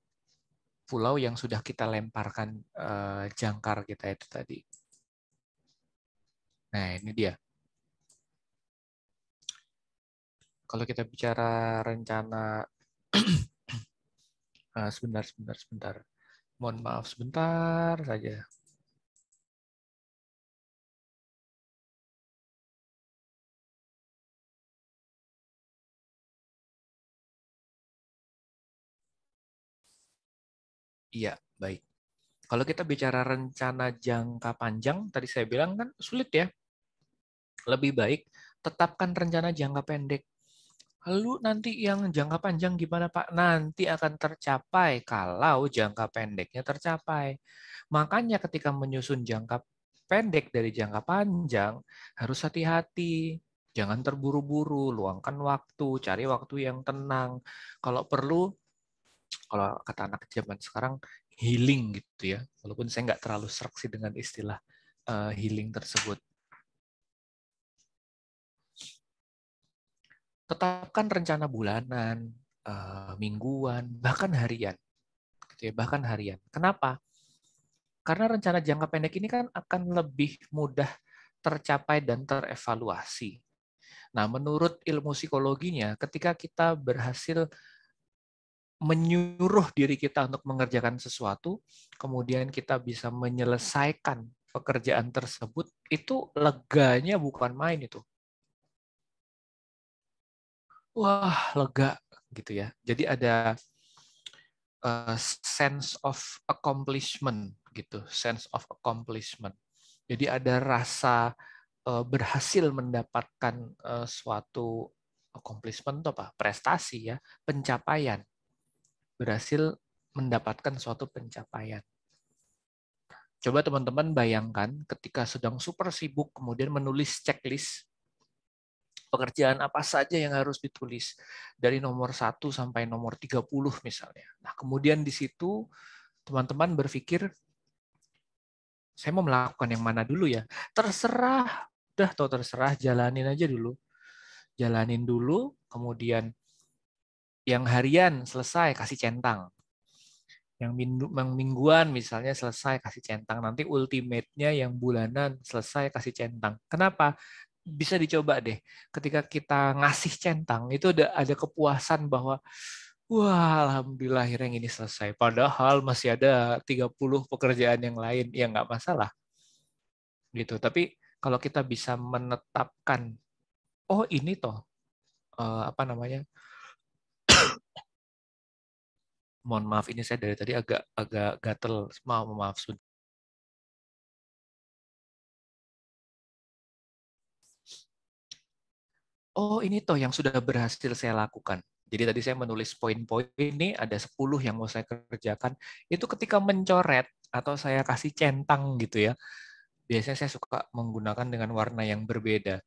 C: Pulau yang sudah kita lemparkan jangkar kita itu tadi. Nah, ini dia. Kalau kita bicara rencana sebentar. Mohon maaf sebentar saja. Iya, baik. Kalau kita bicara rencana jangka panjang, tadi saya bilang kan sulit ya. Lebih baik tetapkan rencana jangka pendek. Lalu nanti yang jangka panjang gimana Pak? Nanti akan tercapai kalau jangka pendeknya tercapai. Makanya ketika menyusun jangka pendek dari jangka panjang, harus hati-hati. Jangan terburu-buru, luangkan waktu, cari waktu yang tenang. Kalau perlu, kalau kata anak zaman sekarang, healing gitu ya. Walaupun saya nggak terlalu serak sih dengan istilah healing tersebut. Tetapkan rencana bulanan, mingguan, bahkan harian. Gitu ya, bahkan harian. Kenapa? Karena rencana jangka pendek ini kan akan lebih mudah tercapai dan terevaluasi. Nah, menurut ilmu psikologinya, ketika kita berhasil menyuruh diri kita untuk mengerjakan sesuatu, kemudian kita bisa menyelesaikan pekerjaan tersebut, itu leganya bukan main itu. Wah, lega gitu ya. Jadi ada sense of accomplishment gitu, sense of accomplishment. Jadi ada rasa berhasil mendapatkan suatu accomplishment atau apa? Prestasi ya, pencapaian. Berhasil mendapatkan suatu pencapaian. Coba teman-teman bayangkan ketika sedang super sibuk kemudian menulis checklist pekerjaan apa saja yang harus ditulis dari nomor 1 sampai nomor 30 misalnya. Nah, kemudian di situ teman-teman berpikir, saya mau melakukan yang mana dulu ya? Terserah, udah tau terserah, jalanin aja dulu. Jalanin dulu, kemudian yang harian selesai, kasih centang. Yang mingguan misalnya selesai, kasih centang. Nanti ultimate-nya yang bulanan selesai, kasih centang. Kenapa? Bisa dicoba deh. Ketika kita ngasih centang, itu ada kepuasan bahwa, wah, alhamdulillah akhirnya ini selesai. Padahal masih ada 30 pekerjaan yang lain. Ya nggak masalah. Gitu. Tapi kalau kita bisa menetapkan, oh ini toh, apa namanya, mohon maaf ini saya dari tadi agak gatel, maaf. Oh, ini toh yang sudah berhasil saya lakukan. Jadi tadi saya menulis poin-poin ini, ada 10 yang mau saya kerjakan. Itu ketika mencoret atau saya kasih centang gitu ya. Biasanya saya suka menggunakan dengan warna yang berbeda.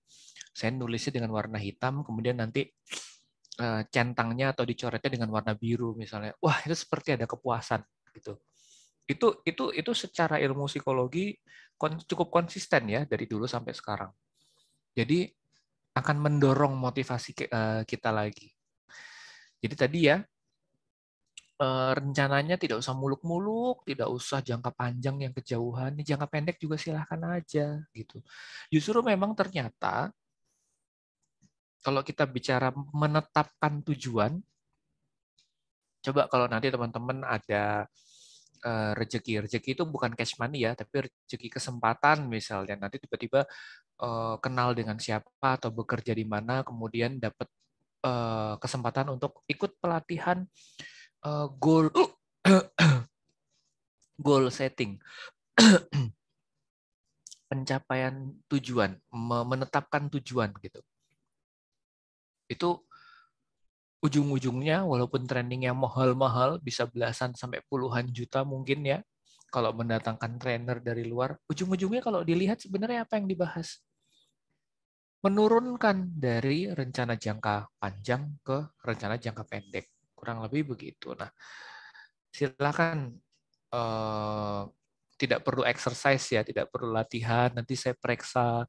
C: Saya nulisnya dengan warna hitam, kemudian nanti centangnya atau dicoretnya dengan warna biru misalnya. Wah, itu seperti ada kepuasan gitu. Itu secara ilmu psikologi cukup konsisten ya dari dulu sampai sekarang. Jadi akan mendorong motivasi kita lagi. Jadi tadi ya, rencananya tidak usah muluk-muluk, tidak usah jangka panjang yang kejauhan, jangka pendek juga silahkan aja gitu. Justru memang ternyata kalau kita bicara menetapkan tujuan, coba kalau nanti teman-teman ada rezeki itu bukan cash money ya, tapi rezeki kesempatan misalnya nanti tiba-tiba kenal dengan siapa atau bekerja di mana, kemudian dapat kesempatan untuk ikut pelatihan goal setting, pencapaian tujuan, menetapkan tujuan gitu. Itu ujung-ujungnya walaupun trainingnya mahal-mahal, bisa belasan sampai puluhan juta mungkin ya, kalau mendatangkan trainer dari luar, ujung-ujungnya kalau dilihat sebenarnya apa yang dibahas? Menurunkan dari rencana jangka panjang ke rencana jangka pendek. Kurang lebih begitu. Nah, silakan tidak perlu exercise ya, tidak perlu latihan, nanti saya periksa,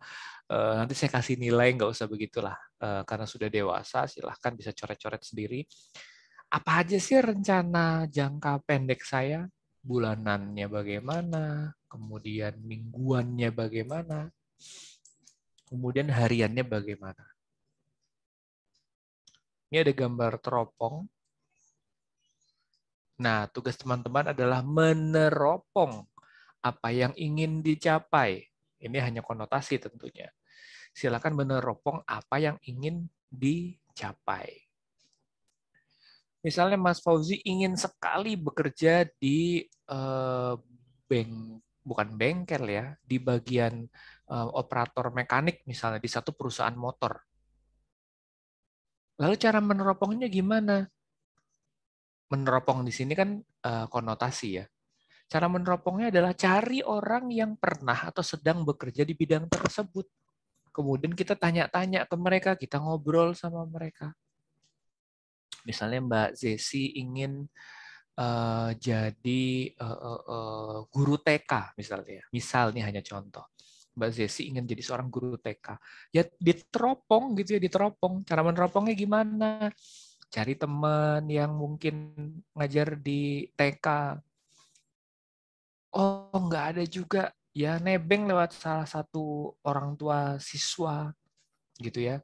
C: nanti saya kasih nilai, nggak usah begitulah. Karena sudah dewasa, silahkan bisa coret-coret sendiri. Apa aja sih rencana jangka pendek saya? Bulanannya bagaimana, kemudian mingguannya bagaimana, kemudian hariannya bagaimana. Ini ada gambar teropong. Nah, tugas teman-teman adalah meneropong apa yang ingin dicapai. Ini hanya konotasi tentunya. Silakan meneropong apa yang ingin dicapai. Misalnya Mas Fauzi ingin sekali bekerja di bukan bengkel ya, di bagian operator mekanik misalnya di satu perusahaan motor. Lalu cara meneropongnya gimana? Meneropong di sini kan konotasi ya. Cara meneropongnya adalah cari orang yang pernah atau sedang bekerja di bidang tersebut. Kemudian kita tanya-tanya ke mereka, kita ngobrol sama mereka. Misalnya Mbak Zesi ingin jadi guru TK misalnya. Misal nih hanya contoh. Mbak Zesi ingin jadi seorang guru TK. Ya diteropong gitu ya, diteropong. Cara meneropongnya gimana? Cari teman yang mungkin ngajar di TK. Oh, nggak ada juga. Ya nebeng lewat salah satu orang tua siswa gitu ya.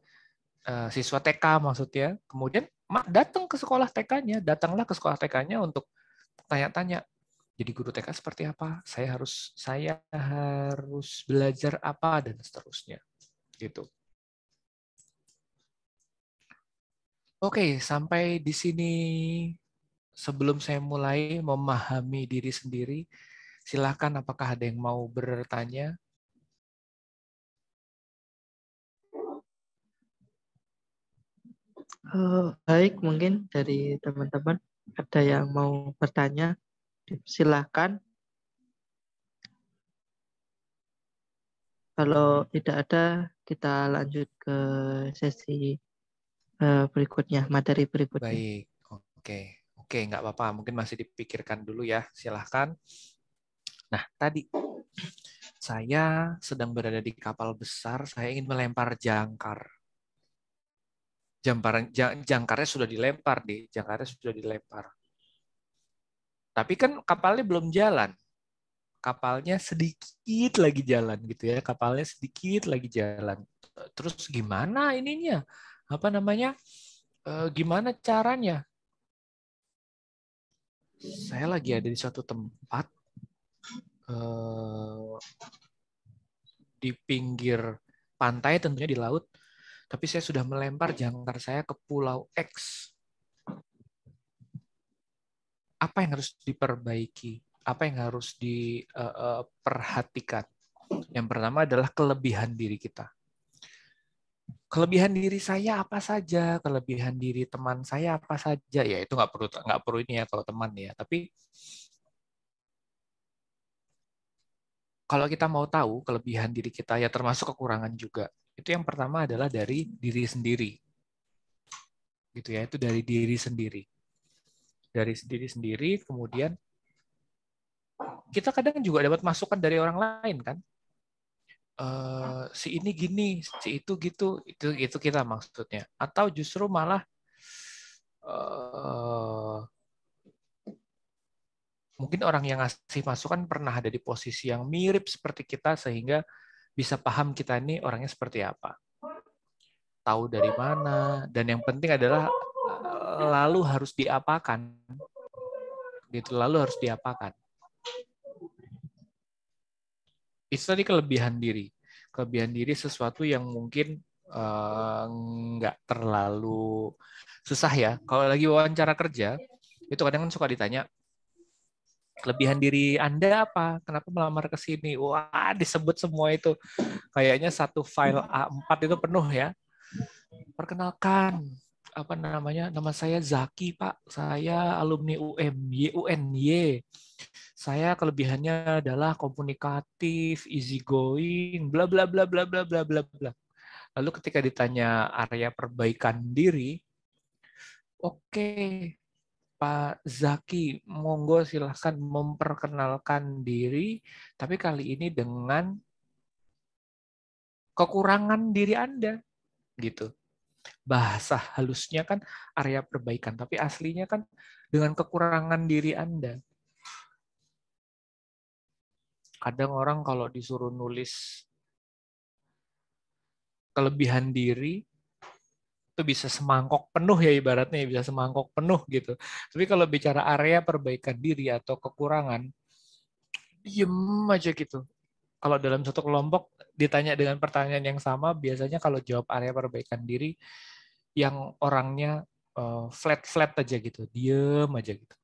C: Siswa TK maksudnya. Kemudian datang ke sekolah TK-nya, datanglah ke sekolah TK-nya untuk tanya-tanya. Jadi guru TK seperti apa? Saya harus belajar apa dan seterusnya. Gitu. Oke, sampai di sini sebelum saya mulai memahami diri sendiri, silakan apakah ada yang mau bertanya?
B: Baik, mungkin dari teman-teman ada yang mau bertanya, silahkan. Kalau tidak ada, kita lanjut ke sesi berikutnya, materi berikutnya.
C: Baik, oke, nggak apa-apa. Mungkin masih dipikirkan dulu ya, silahkan. Nah, tadi saya sedang berada di kapal besar, saya ingin melempar jangkar. Jangkarnya sudah dilempar deh, jangkarnya sudah dilempar. Tapi kan kapalnya belum jalan. Kapalnya sedikit lagi jalan gitu ya, kapalnya sedikit lagi jalan. Terus gimana ininya? Apa namanya? Gimana caranya? Saya lagi ada di suatu tempat di pinggir pantai, tentunya di laut, tapi saya sudah melempar jangkar saya ke pulau X. Apa yang harus diperbaiki? Apa yang harus diperhatikan? Yang pertama adalah kelebihan diri kita. Kelebihan diri saya apa saja? Kelebihan diri teman saya apa saja? Ya itu nggak perlu ini ya kalau teman ya. Tapi kalau kita mau tahu kelebihan diri kita ya termasuk kekurangan juga. Itu yang pertama adalah dari diri sendiri. Gitu ya, itu dari diri sendiri. Dari diri sendiri, kemudian kita kadang juga dapat masukan dari orang lain kan. Si ini gini, si itu gitu, itu kita maksudnya. Atau justru malah mungkin orang yang ngasih masukan pernah ada di posisi yang mirip seperti kita sehingga bisa paham kita ini orangnya seperti apa. Tahu dari mana, dan yang penting adalah lalu harus diapakan. Gitu, lalu harus diapakan. Itu tadi kelebihan diri. Kelebihan diri sesuatu yang mungkin nggak terlalu susah ya. Kalau lagi wawancara kerja, itu kadang kan suka ditanya, kelebihan diri Anda apa? Kenapa melamar ke sini? Wah, disebut semua itu. Kayaknya satu file A4 itu penuh ya. Perkenalkan, apa namanya? Nama saya Zaki, Pak. Saya alumni UNY. Saya kelebihannya adalah komunikatif, easy going, bla bla bla bla bla bla bla bla. Lalu ketika ditanya area perbaikan diri, oke, Pak Zaki, monggo silahkan memperkenalkan diri, tapi kali ini dengan kekurangan diri Anda, gitu. Bahasa halusnya kan area perbaikan, tapi aslinya kan dengan kekurangan diri Anda. Kadang orang kalau disuruh nulis kelebihan diri, itu bisa semangkok penuh ya ibaratnya, bisa semangkok penuh gitu. Tapi kalau bicara area perbaikan diri atau kekurangan, diem aja gitu. Kalau dalam satu kelompok ditanya dengan pertanyaan yang sama, biasanya kalau jawab area perbaikan diri, yang orangnya flat-flat aja gitu, diem aja gitu.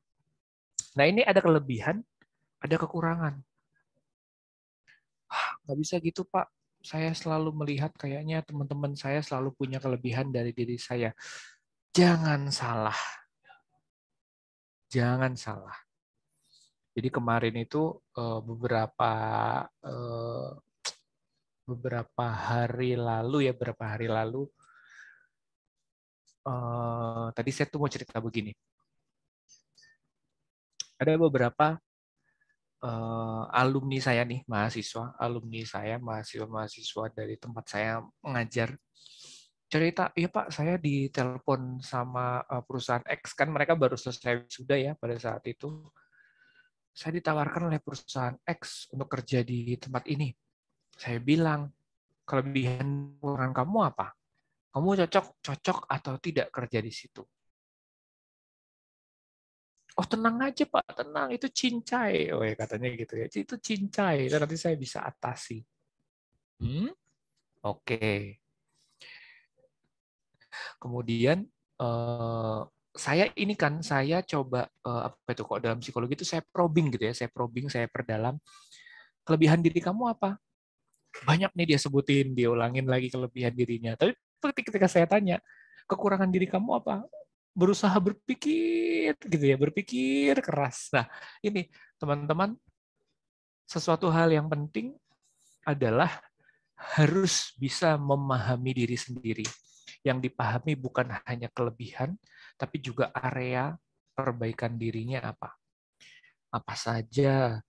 C: Nah ini ada kelebihan, ada kekurangan. Nggak bisa gitu Pak, saya selalu melihat kayaknya teman-teman saya selalu punya kelebihan dari diri saya. Jangan salah. Jangan salah. Jadi kemarin itu beberapa beberapa hari lalu tadi saya tuh mau cerita begini. Ada beberapa alumni saya nih, mahasiswa dari tempat saya mengajar. Cerita, iya Pak, saya ditelepon sama perusahaan X, kan mereka baru selesai sudah ya pada saat itu. Saya ditawarkan oleh perusahaan X untuk kerja di tempat ini. Saya bilang, kelebihan kekurangan kamu apa? Kamu cocok atau tidak kerja di situ? Oh tenang aja Pak, tenang, itu cincai. Oh ya katanya gitu ya, itu cincai, itu nanti saya bisa atasi. Oke. Kemudian saya coba apa itu kok dalam psikologi itu saya probing gitu ya, saya perdalam kelebihan diri kamu apa? Banyak nih dia sebutin, dia ulangin lagi kelebihan dirinya. Tapi ketika saya tanya, kekurangan diri kamu apa? Berusaha berpikir gitu ya, berpikir keras. Nah, ini teman-teman, sesuatu hal yang penting adalah harus bisa memahami diri sendiri. Yang dipahami bukan hanya kelebihan, tapi juga area perbaikan dirinya apa. Apa saja.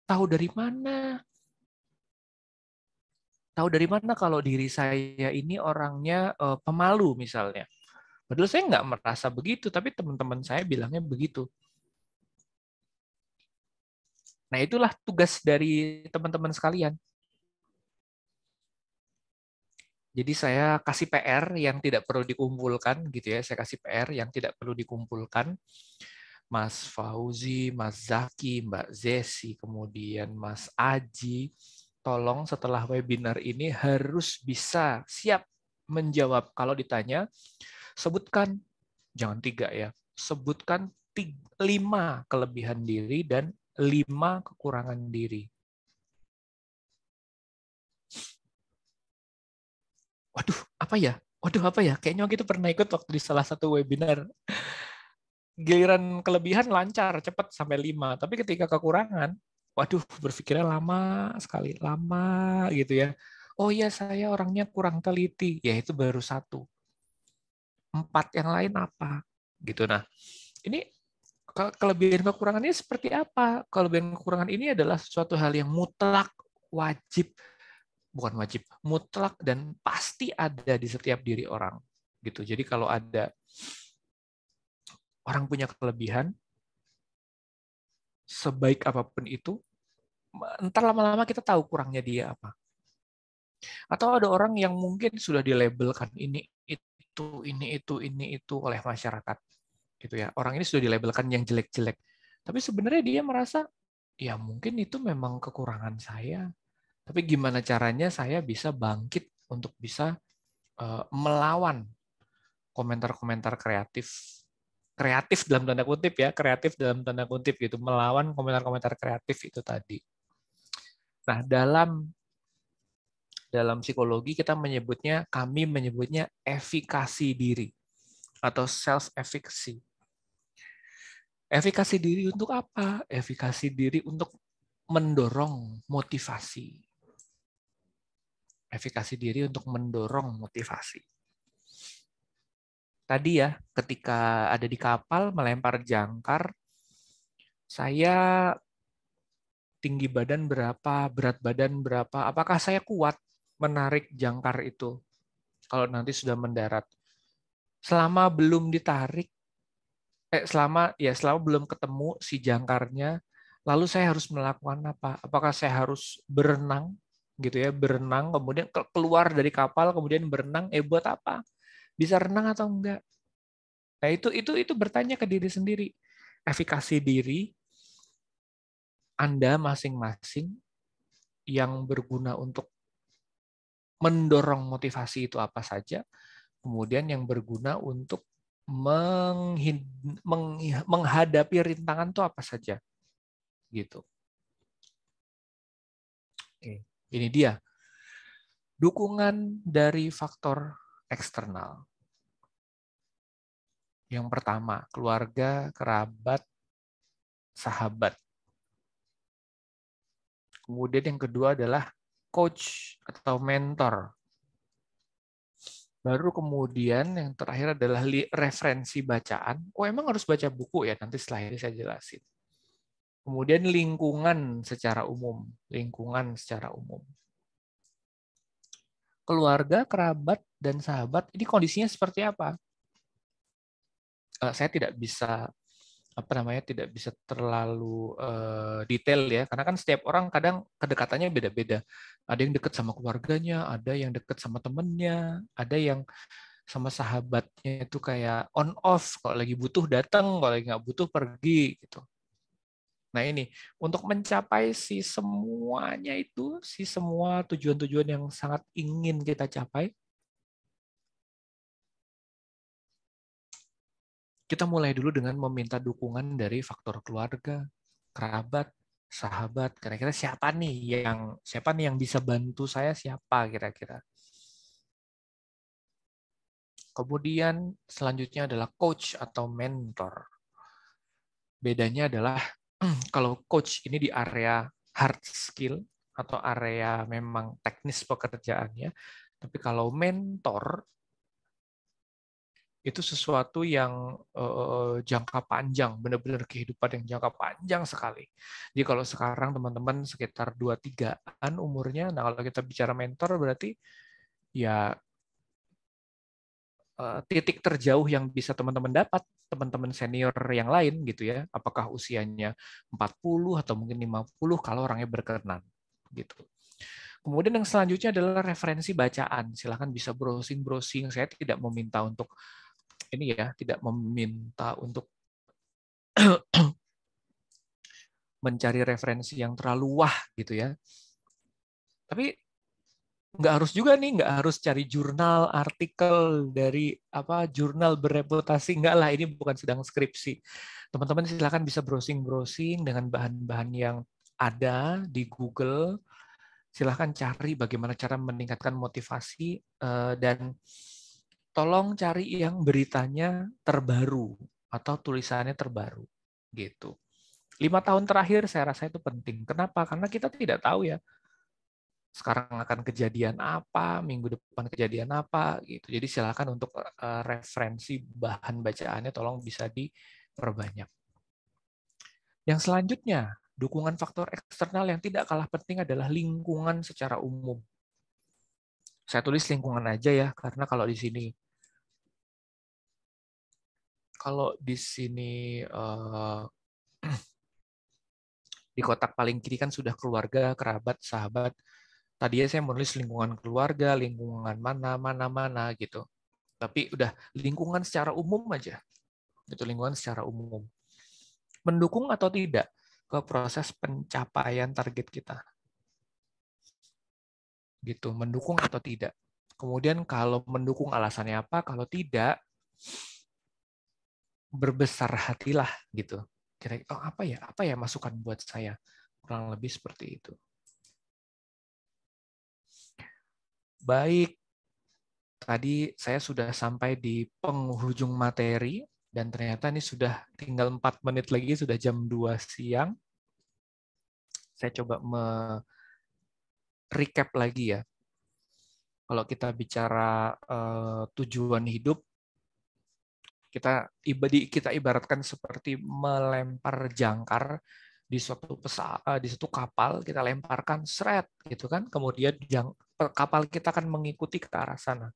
C: Tahu dari mana? Tahu dari mana kalau diri saya ini orangnya pemalu misalnya. Padahal saya nggak merasa begitu, tapi teman-teman saya bilangnya begitu. Nah, itulah tugas dari teman-teman sekalian. Jadi saya kasih PR yang tidak perlu dikumpulkan, gitu ya. Saya kasih PR yang tidak perlu dikumpulkan. Mas Fauzi, Mas Zaki, Mbak Zesi, kemudian Mas Aji, tolong setelah webinar ini harus bisa siap menjawab. Kalau ditanya, sebutkan, jangan 3 ya, sebutkan 5 kelebihan diri dan 5 kekurangan diri. Waduh, apa ya? Kayaknya kita pernah ikut waktu di salah satu webinar. Giliran kelebihan lancar, cepat sampai 5. Tapi ketika kekurangan, waduh, berpikirnya lama sekali. Lama gitu ya. Oh iya, saya orangnya kurang teliti. Ya, itu baru 1. 4 yang lain apa? Gitu. Nah, ini kelebihan kekurangannya seperti apa? Kelebihan kekurangan ini adalah suatu hal yang mutlak, wajib, bukan wajib, mutlak dan pasti ada di setiap diri orang. Gitu. Jadi kalau ada orang punya kelebihan, sebaik apapun itu, entar lama-lama kita tahu kurangnya dia apa. Atau ada orang yang mungkin sudah dilabelkan ini itu oleh masyarakat. Gitu ya. Orang ini sudah dilabelkan yang jelek-jelek. Tapi sebenarnya dia merasa, ya mungkin itu memang kekurangan saya. Tapi gimana caranya saya bisa bangkit untuk bisa melawan komentar-komentar kreatif dalam tanda kutip ya, kreatif dalam tanda kutip gitu, melawan komentar-komentar kreatif itu tadi. Nah, dalam psikologi kami menyebutnya efikasi diri atau self-efficacy. Efikasi diri untuk apa? Efikasi diri untuk mendorong motivasi. Efikasi diri untuk mendorong motivasi. Tadi ya, ketika ada di kapal melempar jangkar, saya tinggi badan berapa, berat badan berapa, apakah saya kuat menarik jangkar itu kalau nanti sudah mendarat. Selama belum ditarik, selama belum ketemu si jangkarnya, lalu saya harus melakukan apa? Apakah saya harus berenang gitu ya, berenang kemudian keluar dari kapal kemudian berenang, buat apa? Bisa renang atau enggak? Nah, itu bertanya ke diri sendiri. Efikasi diri Anda masing-masing yang berguna untuk mendorong motivasi itu apa saja, kemudian yang berguna untuk menghadapi rintangan itu apa saja. Gitu. Oke, ini dia. Dukungan dari faktor eksternal. Yang pertama, keluarga, kerabat, sahabat. Kemudian yang kedua adalah coach atau mentor. Baru kemudian yang terakhir adalah referensi bacaan. Oh, emang harus baca buku ya? Nanti setelah ini saya jelasin. Kemudian lingkungan secara umum. Lingkungan secara umum. Keluarga, kerabat, dan sahabat, ini kondisinya seperti apa? Saya tidak bisa tidak bisa terlalu detail ya, karena kan setiap orang kadang kedekatannya beda-beda. Ada yang dekat sama keluarganya, ada yang dekat sama temennya, ada yang sama sahabatnya itu kayak on off, kalau lagi butuh datang, kalau lagi nggak butuh pergi gitu. Nah ini untuk mencapai semua tujuan-tujuan yang sangat ingin kita capai, kita mulai dulu dengan meminta dukungan dari faktor keluarga, kerabat, sahabat. Kira-kira siapa nih yang bisa bantu saya, siapa kira-kira. Kemudian selanjutnya adalah coach atau mentor. Bedanya adalah kalau coach ini di area hard skill atau area memang teknis pekerjaannya, tapi kalau mentor itu sesuatu yang jangka panjang, benar-benar kehidupan yang jangka panjang sekali. Jadi kalau sekarang teman-teman sekitar 2-3-an umurnya, nah kalau kita bicara mentor berarti ya titik terjauh yang bisa teman-teman dapat, teman-teman senior yang lain gitu ya, apakah usianya 40 atau mungkin 50 kalau orangnya berkenan gitu. Kemudian yang selanjutnya adalah referensi bacaan. Silakan bisa browsing-browsing. Saya tidak meminta untuk mencari referensi yang terlalu wah gitu ya. Tapi nggak harus juga nih, nggak harus cari jurnal, artikel dari jurnal bereputasi, nggak lah, ini bukan sedang skripsi. Teman-teman silakan bisa browsing-browsing dengan bahan-bahan yang ada di Google. Silahkan cari bagaimana cara meningkatkan motivasi dan tolong cari yang beritanya terbaru atau tulisannya terbaru gitu. 5 tahun terakhir saya rasa itu penting. Kenapa? Karena kita tidak tahu ya sekarang akan kejadian apa, minggu depan kejadian apa gitu. Jadi silakan untuk referensi bahan bacaannya tolong bisa diperbanyak. Yang selanjutnya, dukungan faktor eksternal yang tidak kalah penting adalah lingkungan secara umum. Saya tulis lingkungan aja ya, karena kalau di sini di kotak paling kiri kan sudah keluarga, kerabat, sahabat. Tadinya saya menulis lingkungan keluarga, lingkungan mana gitu. Tapi udah lingkungan secara umum aja. Itu lingkungan secara umum. Mendukung atau tidak ke proses pencapaian target kita. Gitu, mendukung atau tidak. Kemudian kalau mendukung alasannya apa, kalau tidak berbesar hatilah gitu. Kira-kira apa ya masukan buat saya? Kurang lebih seperti itu. Baik, tadi saya sudah sampai di penghujung materi dan ternyata ini sudah tinggal 4 menit lagi, sudah jam 2 siang. Saya coba recap lagi ya. Kalau kita bicara tujuan hidup, kita ibaratkan seperti melempar jangkar di suatu kapal, kita lemparkan seret gitu kan, kemudian kapal kita akan mengikuti ke arah sana.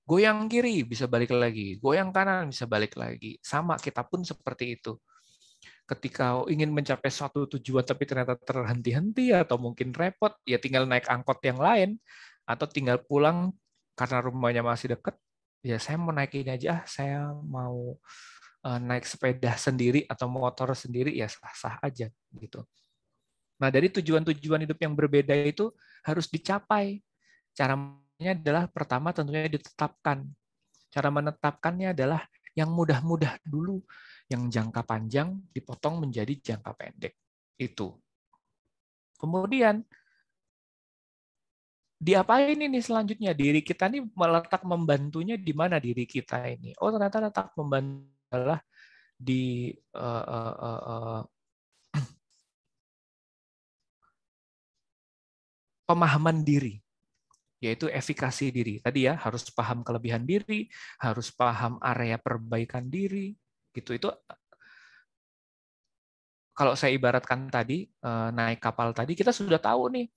C: Goyang kiri bisa balik lagi, goyang kanan bisa balik lagi. Sama, kita pun seperti itu. Ketika ingin mencapai suatu tujuan tapi ternyata terhenti-henti atau mungkin repot, ya tinggal naik angkot yang lain atau tinggal pulang karena rumahnya masih dekat. Ya saya mau naik ini aja, saya mau naik sepeda sendiri atau motor sendiri, ya sah-sah aja gitu. Nah, dari tujuan-tujuan hidup yang berbeda itu harus dicapai. Caranya adalah pertama tentunya ditetapkan. Cara menetapkannya adalah yang mudah-mudah dulu, yang jangka panjang dipotong menjadi jangka pendek. Itu. Kemudian diapain ini selanjutnya? Diri kita ini meletak membantunya di mana diri kita ini? Oh, ternyata letak membantu adalah di pemahaman diri, yaitu efikasi diri. Tadi ya, harus paham kelebihan diri, harus paham area perbaikan diri, gitu. Itu kalau saya ibaratkan tadi, naik kapal tadi, kita sudah tahu nih,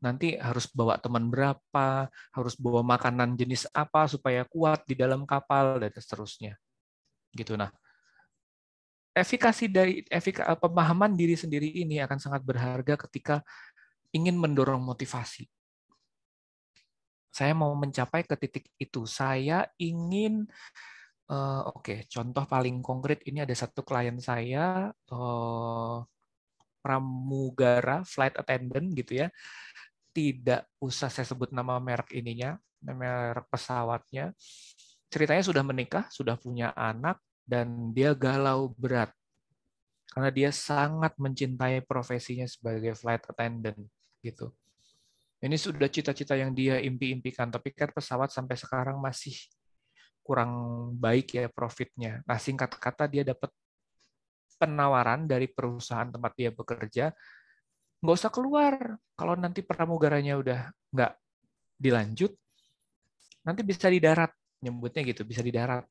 C: nanti harus bawa teman berapa, harus bawa makanan jenis apa supaya kuat di dalam kapal, dan seterusnya. Gitu. Nah, pemahaman diri sendiri ini akan sangat berharga ketika ingin mendorong motivasi. Saya mau mencapai ke titik itu. Saya ingin, contoh paling konkret ini ada satu klien saya, pramugara, flight attendant gitu ya. Tidak usah saya sebut nama merek ininya, merek pesawatnya. Ceritanya sudah menikah, sudah punya anak, dan dia galau berat. Karena dia sangat mencintai profesinya sebagai flight attendant. Gitu. Ini sudah cita-cita yang dia impi-impikan, tapi kan pesawat sampai sekarang masih kurang baik ya profitnya. Nah, singkat kata dia dapat penawaran dari perusahaan tempat dia bekerja, nggak usah keluar. Kalau nanti pramugaranya udah nggak dilanjut, nanti bisa di darat, nyebutnya gitu, bisa di darat.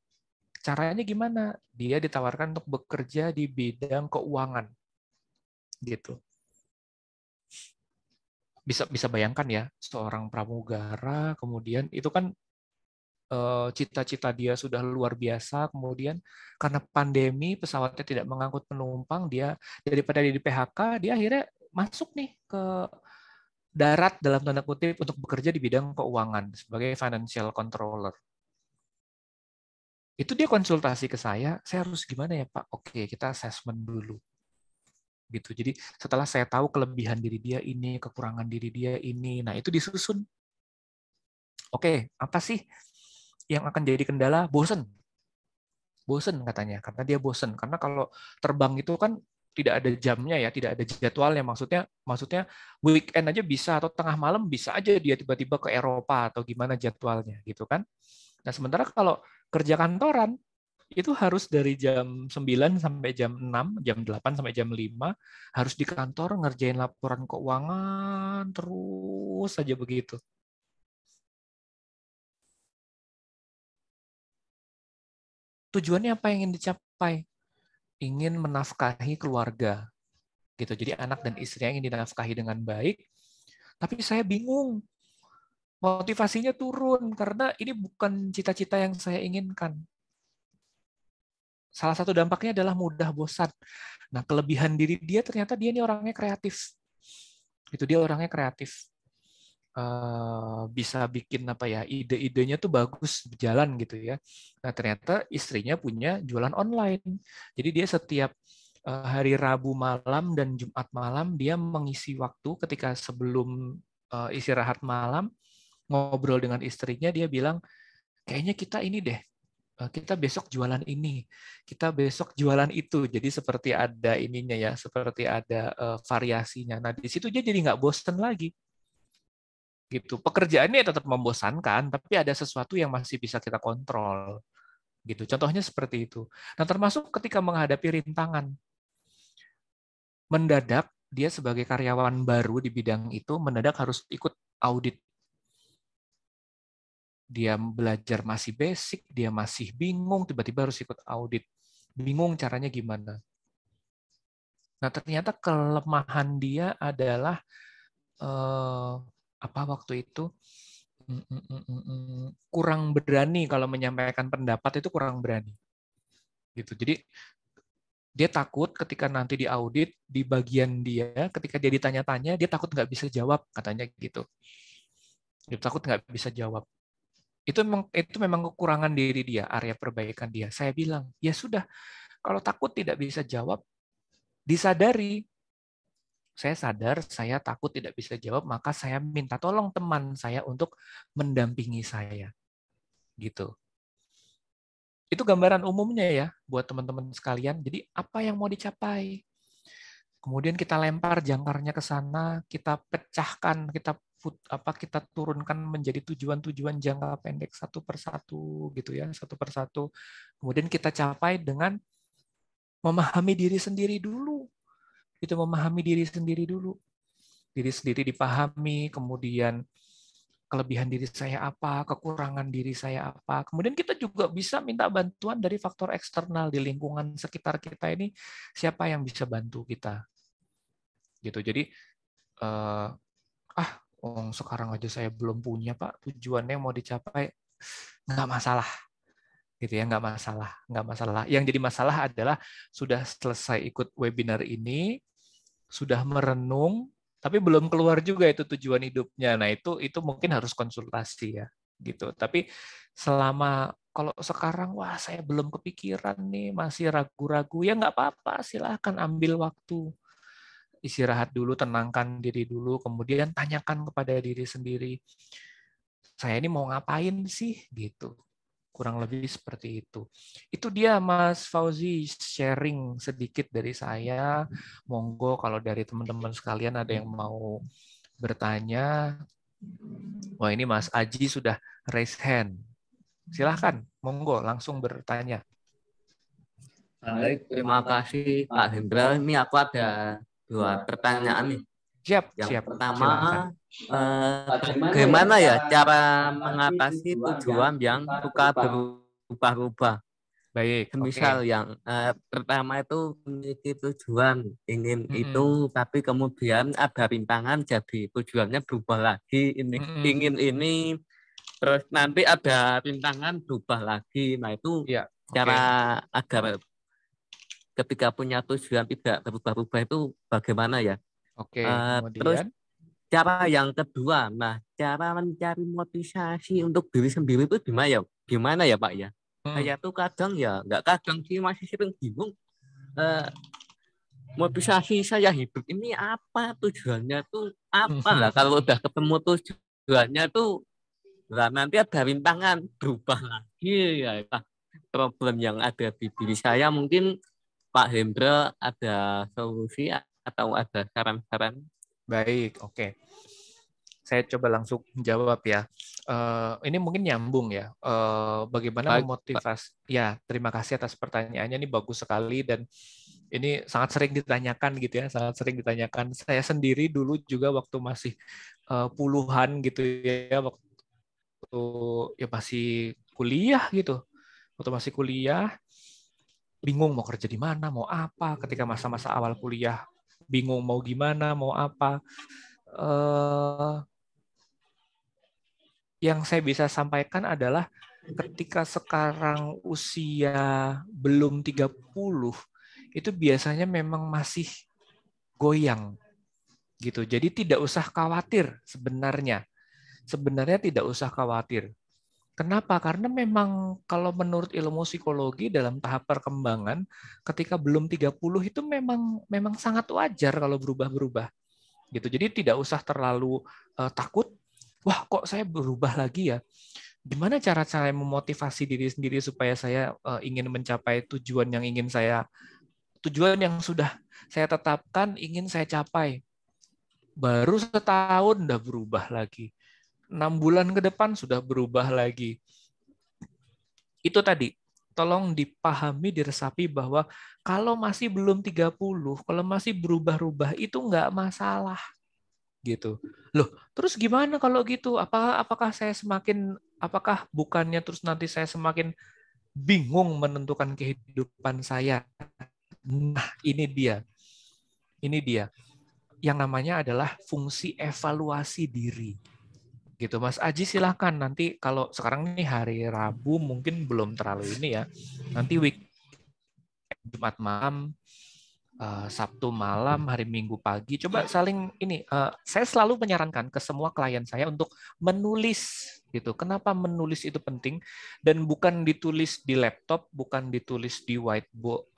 C: Caranya gimana? Dia ditawarkan untuk bekerja di bidang keuangan, gitu. Bisa bayangkan ya, seorang pramugara, kemudian itu kan cita-cita dia sudah luar biasa, kemudian karena pandemi pesawatnya tidak mengangkut penumpang, dia daripada dia di PHK, dia akhirnya masuk nih ke darat dalam tanda kutip untuk bekerja di bidang keuangan sebagai financial controller. Itu dia konsultasi ke saya harus gimana ya Pak? Oke, kita assessment dulu. Gitu. Jadi setelah saya tahu kelebihan diri dia ini, kekurangan diri dia ini, nah itu disusun. Oke, apa sih yang akan jadi kendala? Bosen katanya, karena dia bosen. Karena kalau terbang itu kan tidak ada jamnya ya, tidak ada jadwalnya. Maksudnya weekend aja bisa atau tengah malam bisa aja dia tiba-tiba ke Eropa atau gimana jadwalnya gitu kan. Nah, sementara kalau kerja kantoran itu harus dari jam 9 sampai jam 6, jam 8 sampai jam 5 harus di kantor ngerjain laporan keuangan terus saja begitu. Tujuannya apa yang ingin dicapai? Ingin menafkahi keluarga. Gitu. Jadi anak dan istrinya ingin dinafkahi dengan baik, tapi saya bingung. Motivasinya turun karena ini bukan cita-cita yang saya inginkan. Salah satu dampaknya adalah mudah bosan. Nah, kelebihan diri dia ternyata dia ini orangnya kreatif. Itu dia orangnya kreatif. Bisa bikin apa ya, ide-idenya tuh bagus berjalan gitu ya. Nah, ternyata istrinya punya jualan online. Jadi dia setiap hari Rabu malam dan Jumat malam dia mengisi waktu ketika sebelum istirahat malam ngobrol dengan istrinya, dia bilang kayaknya kita ini deh, kita besok jualan ini, kita besok jualan itu. Jadi seperti ada ininya ya, seperti ada variasinya. Nah, di situ dia jadi nggak bosen lagi. Gitu. Pekerjaannya tetap membosankan, tapi ada sesuatu yang masih bisa kita kontrol. Gitu. Contohnya seperti itu. Nah, termasuk ketika menghadapi rintangan. Mendadak dia sebagai karyawan baru di bidang itu mendadak harus ikut audit. Dia belajar masih basic, dia masih bingung, tiba-tiba harus ikut audit. Bingung caranya gimana. Nah, ternyata kelemahan dia adalah apa waktu itu kurang berani kalau menyampaikan pendapat, itu kurang berani. Gitu. Jadi dia takut ketika nanti diaudit di bagian dia, ketika dia ditanya-tanya, dia takut nggak bisa jawab, katanya gitu. Dia takut nggak bisa jawab. Itu memang kekurangan diri dia, area perbaikan dia. Saya bilang, ya sudah, kalau takut tidak bisa jawab, disadari. Saya sadar, saya takut tidak bisa jawab, maka saya minta tolong teman saya untuk mendampingi saya. Gitu. Itu gambaran umumnya ya buat teman-teman sekalian. Jadi apa yang mau dicapai? Kemudian kita lempar jangkarnya ke sana, kita pecahkan, kita turunkan menjadi tujuan-tujuan jangka pendek satu persatu gitu ya, satu persatu. Kemudian kita capai dengan memahami diri sendiri dulu. Itu memahami diri sendiri dulu. diri sendiri dipahami, kemudian kelebihan diri saya apa, kekurangan diri saya apa. Kemudian kita juga bisa minta bantuan dari faktor eksternal di lingkungan sekitar kita ini, siapa yang bisa bantu kita. Gitu. Jadi sekarang aja saya belum punya, Pak, tujuannya mau dicapai, nggak masalah. Gitu ya, nggak masalah. Yang jadi masalah adalah sudah selesai ikut webinar ini, sudah merenung, tapi belum keluar juga itu tujuan hidupnya. Nah, itu mungkin harus konsultasi ya, gitu. Tapi selama kalau sekarang wah saya belum kepikiran nih, masih ragu-ragu, ya nggak apa-apa, silahkan ambil waktu. Istirahat dulu, tenangkan diri dulu, kemudian tanyakan kepada diri sendiri, saya ini mau ngapain sih, gitu. Kurang lebih seperti itu. Itu dia Mas Fauzi, sharing sedikit dari saya. Monggo kalau dari teman-teman sekalian ada yang mau bertanya. Wah, ini Mas Aji sudah raise hand. Silahkan, monggo langsung bertanya.
D: Baik, terima kasih Pak Hendra. Ini aku ada 2 pertanyaan nih. Yang pertama, bagaimana ya cara mengatasi tujuan yang suka berubah-ubah?
C: Baik,
D: Misal yang pertama itu memiliki tujuan ingin itu, tapi kemudian ada rintangan jadi tujuannya berubah lagi, ingin ini, terus nanti ada rintangan berubah lagi. Nah itu cara agar ketika punya tujuan tidak berubah-ubah itu bagaimana ya? Terus cara yang kedua, nah cara mencari motivasi untuk diri sendiri itu gimana ya Pak ya? Saya tuh kadang ya nggak kadang sih masih sering bingung motivasi saya hidup ini apa, tujuannya tuh apa lah. Kalau udah ketemu tujuannya tuh lah nanti ada rintangan berubah lagi ya. Problem yang ada di diri saya, mungkin Pak Hendra ada solusi atau ada saran-saran?
C: Baik, oke. Saya coba langsung jawab ya. Ini mungkin nyambung ya. Bagaimana memotivasi? Ya, terima kasih atas pertanyaannya. Ini bagus sekali dan ini sangat sering ditanyakan gitu ya. Sangat sering ditanyakan. Saya sendiri dulu juga waktu masih puluhan gitu ya, waktu ya masih kuliah gitu. Waktu masih kuliah, bingung mau kerja di mana, mau apa. Ketika masa-masa awal kuliah, bingung mau gimana, mau apa. Yang saya bisa sampaikan adalah ketika sekarang usia belum 30, itu biasanya memang masih goyang gitu. Jadi tidak usah khawatir sebenarnya. Sebenarnya tidak usah khawatir. Kenapa? Karena memang kalau menurut ilmu psikologi dalam tahap perkembangan ketika belum 30 itu memang sangat wajar kalau berubah-berubah. Gitu. Jadi tidak usah terlalu takut. Wah, kok saya berubah lagi ya? Gimana cara saya memotivasi diri sendiri supaya saya ingin mencapai tujuan yang sudah saya tetapkan, ingin saya capai. Baru setahun udah berubah lagi. 6 bulan ke depan sudah berubah lagi. Itu tadi, tolong dipahami, diresapi bahwa kalau masih belum 30, kalau masih berubah-ubah itu nggak masalah. Gitu. Loh, terus gimana kalau gitu? Apakah bukannya terus nanti saya semakin bingung menentukan kehidupan saya? Nah, ini dia. Yang namanya adalah fungsi evaluasi diri. Gitu, Mas Aji silahkan nanti kalau sekarang nih hari Rabu mungkin belum terlalu ini ya. Nanti Jumat malam, Sabtu malam, hari Minggu pagi, coba saling ini. Saya selalu menyarankan ke semua klien saya untuk menulis, gitu. Kenapa menulis itu penting? Dan bukan ditulis di laptop, bukan ditulis di whiteboard,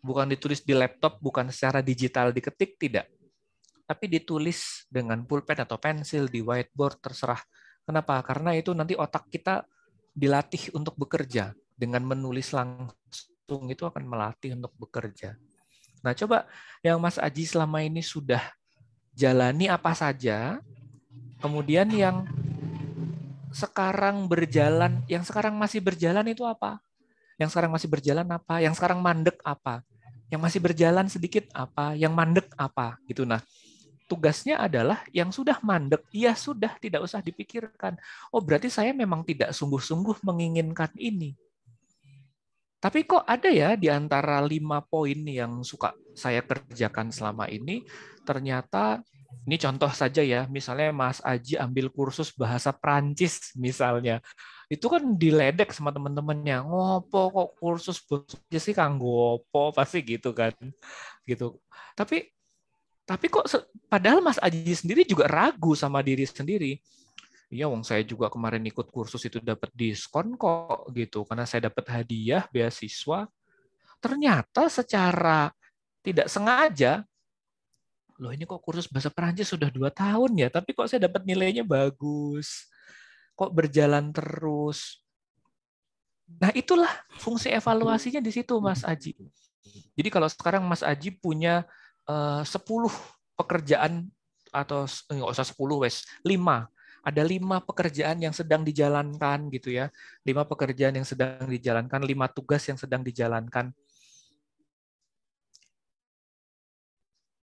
C: bukan ditulis di laptop, bukan secara digital diketik, tidak. Tapi ditulis dengan pulpen atau pensil di whiteboard, terserah. Kenapa? Karena itu nanti otak kita dilatih untuk bekerja. Dengan menulis langsung itu akan melatih untuk bekerja. Nah, coba yang Mas Aji selama ini sudah jalani apa saja, kemudian yang sekarang berjalan, yang sekarang masih berjalan itu apa? Yang sekarang masih berjalan apa? Yang sekarang mandek apa? Yang masih berjalan sedikit apa? Yang mandek apa? Gitu. Nah, tugasnya adalah yang sudah mandek, ya sudah tidak usah dipikirkan. Oh, berarti saya memang tidak sungguh-sungguh menginginkan ini. Tapi kok ada ya di antara 5 poin yang suka saya kerjakan selama ini, ternyata, ini contoh saja ya, misalnya Mas Aji ambil kursus bahasa Prancis misalnya. Itu kan diledek sama teman-temannya. Ngopo kok kursus bahasa Prancis sih, kanggo opo, pasti gitu kan. Gitu. Tapi kok padahal Mas Aji sendiri juga ragu sama diri sendiri. Iya, wong saya juga kemarin ikut kursus itu dapat diskon kok gitu, karena saya dapat hadiah beasiswa. Ternyata secara tidak sengaja, loh ini kok kursus bahasa Perancis sudah 2 tahun ya, tapi kok saya dapat nilainya bagus, kok berjalan terus. Nah itulah fungsi evaluasinya di situ, Mas Aji. Jadi kalau sekarang Mas Aji punya 10 pekerjaan, atau nggak usah 10 wes, 5. Ada 5 pekerjaan yang sedang dijalankan gitu ya. 5 pekerjaan yang sedang dijalankan, 5 tugas yang sedang dijalankan.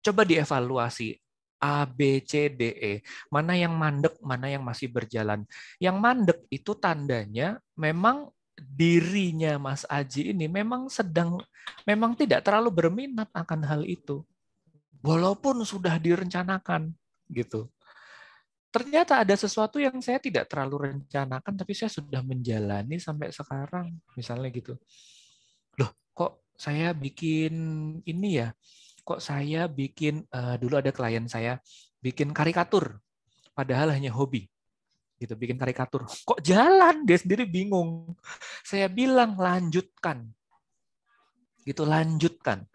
C: Coba dievaluasi A, B, C, D, E. Mana yang mandek, mana yang masih berjalan. Yang mandek itu tandanya memang dirinya Mas Aji ini memang tidak terlalu berminat akan hal itu. Walaupun sudah direncanakan gitu. Ternyata ada sesuatu yang saya tidak terlalu rencanakan, tapi saya sudah menjalani sampai sekarang, misalnya gitu. Loh, kok saya bikin ini ya? Kok saya bikin, dulu ada klien saya bikin karikatur, padahal hanya hobi. Gitu, bikin karikatur. Kok jalan? Dia sendiri bingung. Saya bilang, lanjutkan. Gitu, lanjutkan.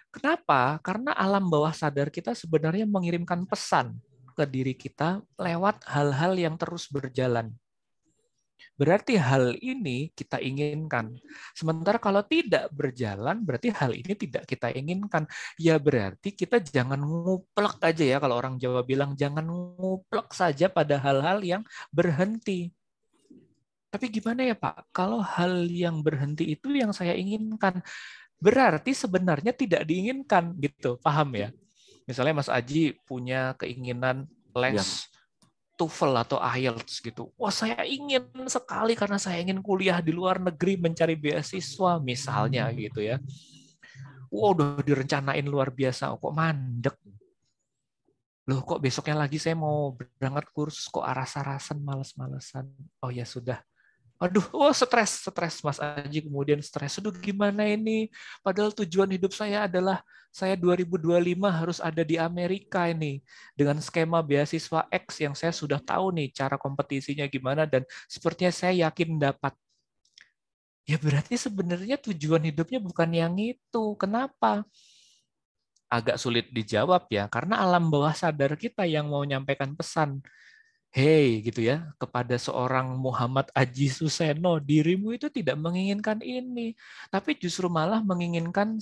C: Kenapa? Karena alam bawah sadar kita sebenarnya mengirimkan pesan ke diri kita lewat hal-hal yang terus berjalan. Berarti hal ini kita inginkan. Sementara kalau tidak berjalan, berarti hal ini tidak kita inginkan. Ya berarti kita jangan nguplek aja ya, kalau orang Jawa bilang, jangan nguplek saja pada hal-hal yang berhenti. Tapi gimana ya Pak, kalau hal yang berhenti itu yang saya inginkan, berarti sebenarnya tidak diinginkan gitu, paham ya? Misalnya Mas Aji punya keinginan les TOEFL atau IELTS gitu. Wah, saya ingin sekali karena saya ingin kuliah di luar negeri mencari beasiswa misalnya gitu ya. Wah, udah direncanain luar biasa, kok mandek. Loh, kok besoknya lagi saya mau berangkat kursus, kok aras-arasan, males-malesan. Oh ya sudah. Aduh, stres Mas Aji, kemudian stres. Aduh, gimana ini? Padahal tujuan hidup saya adalah saya 2025 harus ada di Amerika ini dengan skema beasiswa X yang saya sudah tahu nih cara kompetisinya gimana dan sepertinya saya yakin dapat. Ya berarti sebenarnya tujuan hidupnya bukan yang itu. Kenapa? Agak sulit dijawab ya, karena alam bawah sadar kita yang mau nyampaikan pesan. Hei, gitu ya, kepada seorang Muhammad Aji Suseno, dirimu itu tidak menginginkan ini, tapi justru malah menginginkan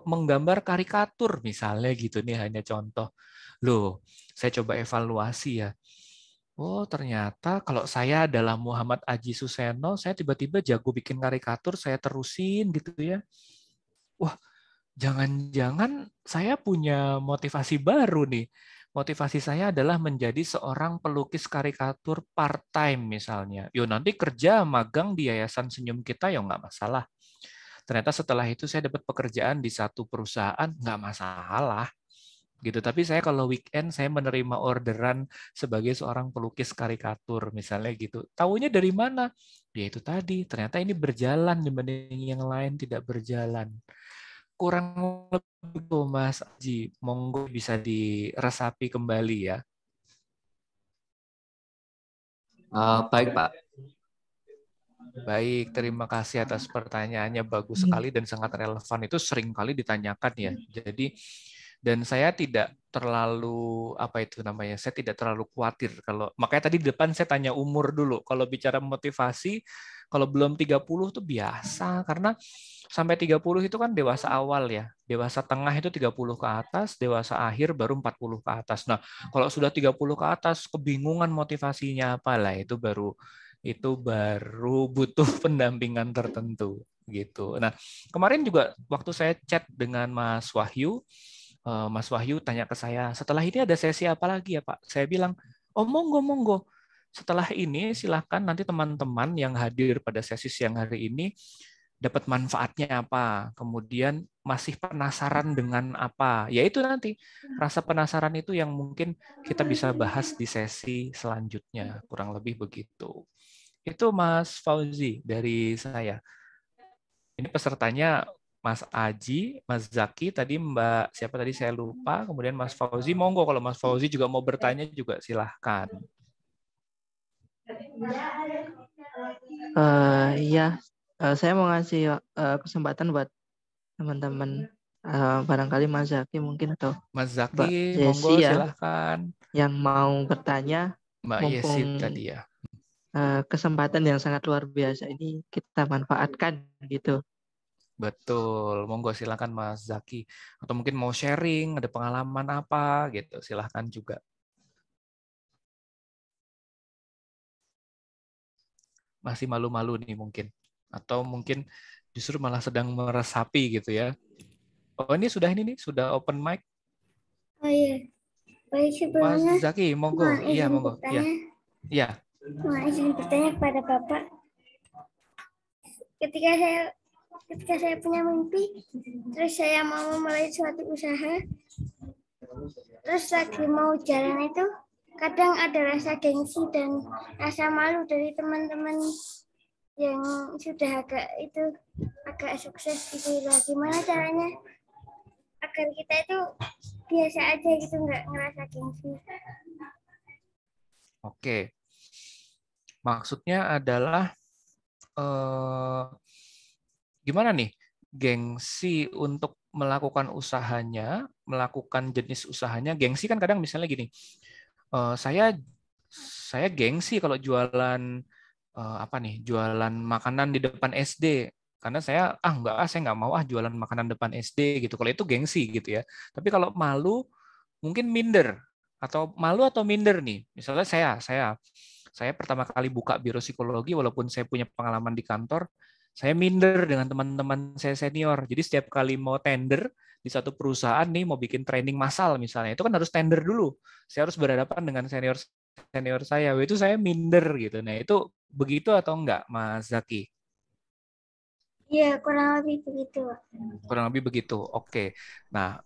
C: menggambar karikatur, misalnya gitu nih, hanya contoh. Loh, saya coba evaluasi ya. Oh, ternyata kalau saya adalah Muhammad Aji Suseno, saya tiba-tiba jago bikin karikatur, saya terusin gitu ya. Wah, jangan-jangan saya punya motivasi baru nih. Motivasi saya adalah menjadi seorang pelukis karikatur part-time misalnya. Yo nanti kerja magang di Yayasan Senyum Kita ya nggak masalah. Ternyata setelah itu saya dapat pekerjaan di satu perusahaan, nggak masalah. Gitu. Tapi saya kalau weekend saya menerima orderan sebagai seorang pelukis karikatur misalnya gitu. Taunya dari mana? Ya itu tadi, ternyata ini berjalan dibanding yang lain tidak berjalan. Kurang lebih itu Mas Aji, monggo bisa diresapi kembali ya.
D: Baik Pak.
C: Baik, terima kasih atas pertanyaannya, bagus sekali dan sangat relevan. Itu sering kali ditanyakan ya. Jadi dan saya tidak terlalu saya tidak terlalu khawatir kalau makanya tadi di depan saya tanya umur dulu. Kalau bicara motivasi, kalau belum 30 itu biasa karena sampai 30 itu kan dewasa awal ya. Dewasa tengah itu 30 ke atas, dewasa akhir baru 40 ke atas. Nah, kalau sudah 30 ke atas kebingungan motivasinya apa lah itu baru butuh pendampingan tertentu gitu. Nah, kemarin juga waktu saya chat dengan Mas Wahyu, Mas Wahyu tanya ke saya, setelah ini ada sesi apa lagi ya Pak? Saya bilang, oh monggo. Setelah ini silahkan nanti teman-teman yang hadir pada sesi siang hari ini dapat manfaatnya apa, kemudian masih penasaran dengan apa. Yaitu nanti rasa penasaran itu yang mungkin kita bisa bahas di sesi selanjutnya, kurang lebih begitu. Itu Mas Fauzi dari saya. Ini pesertanya Mas Aji, Mas Zaki, tadi Mbak siapa tadi saya lupa, kemudian Mas Fauzi. Monggo kalau Mas Fauzi juga mau bertanya juga silahkan.
B: Iya, saya mau ngasih kesempatan buat teman-teman, barangkali Mas Zaki mungkin atau
C: Mas
B: Mbak
C: Zaki, monggo
B: Yesi ya,
C: silahkan.
B: yang mau bertanya,
C: Mbak Yesi
B: mumpung
C: tadi ya.
B: kesempatan yang sangat luar biasa ini kita manfaatkan gitu.
C: Betul, monggo silakan Mas Zaki. Atau mungkin mau sharing, ada pengalaman apa gitu, silahkan juga. Masih malu-malu nih mungkin. Atau mungkin justru malah sedang meresapi gitu ya. Oh ini sudah open mic.
E: Oh iya. Baik,
C: Mas
E: sebelumnya
C: Zaki, monggo.
E: mohon
C: Iya,
E: izin
C: monggo. Iya.
E: bertanya.
C: Iya.
E: Mohon izin bertanya kepada Bapak. Ketika saya punya mimpi, terus saya mau memulai suatu usaha, terus lagi mau jalan itu, kadang ada rasa gengsi dan rasa malu dari teman-teman yang sudah agak sukses gitu lah. Gimana caranya agar kita itu biasa aja gitu, nggak ngerasa gengsi?
C: Oke. Maksudnya adalah gimana nih? Gengsi untuk melakukan usahanya, melakukan jenis usahanya. Gengsi kan kadang misalnya gini. Saya gengsi kalau jualan apa nih? Jualan makanan di depan SD. Karena saya nggak mau jualan makanan depan SD gitu. Kalau itu gengsi gitu ya. Tapi kalau malu mungkin minder atau malu atau minder nih. Misalnya saya pertama kali buka biro psikologi walaupun saya punya pengalaman di kantor, saya minder dengan teman-teman saya senior. Jadi setiap kali mau tender di satu perusahaan nih mau bikin training massal misalnya, itu kan harus tender dulu. Saya harus berhadapan dengan senior saya. Itu saya minder gitu. Nah, itu begitu atau enggak, Mas Zaki?
E: Iya, kurang lebih begitu.
C: Kurang lebih begitu. Oke. Nah,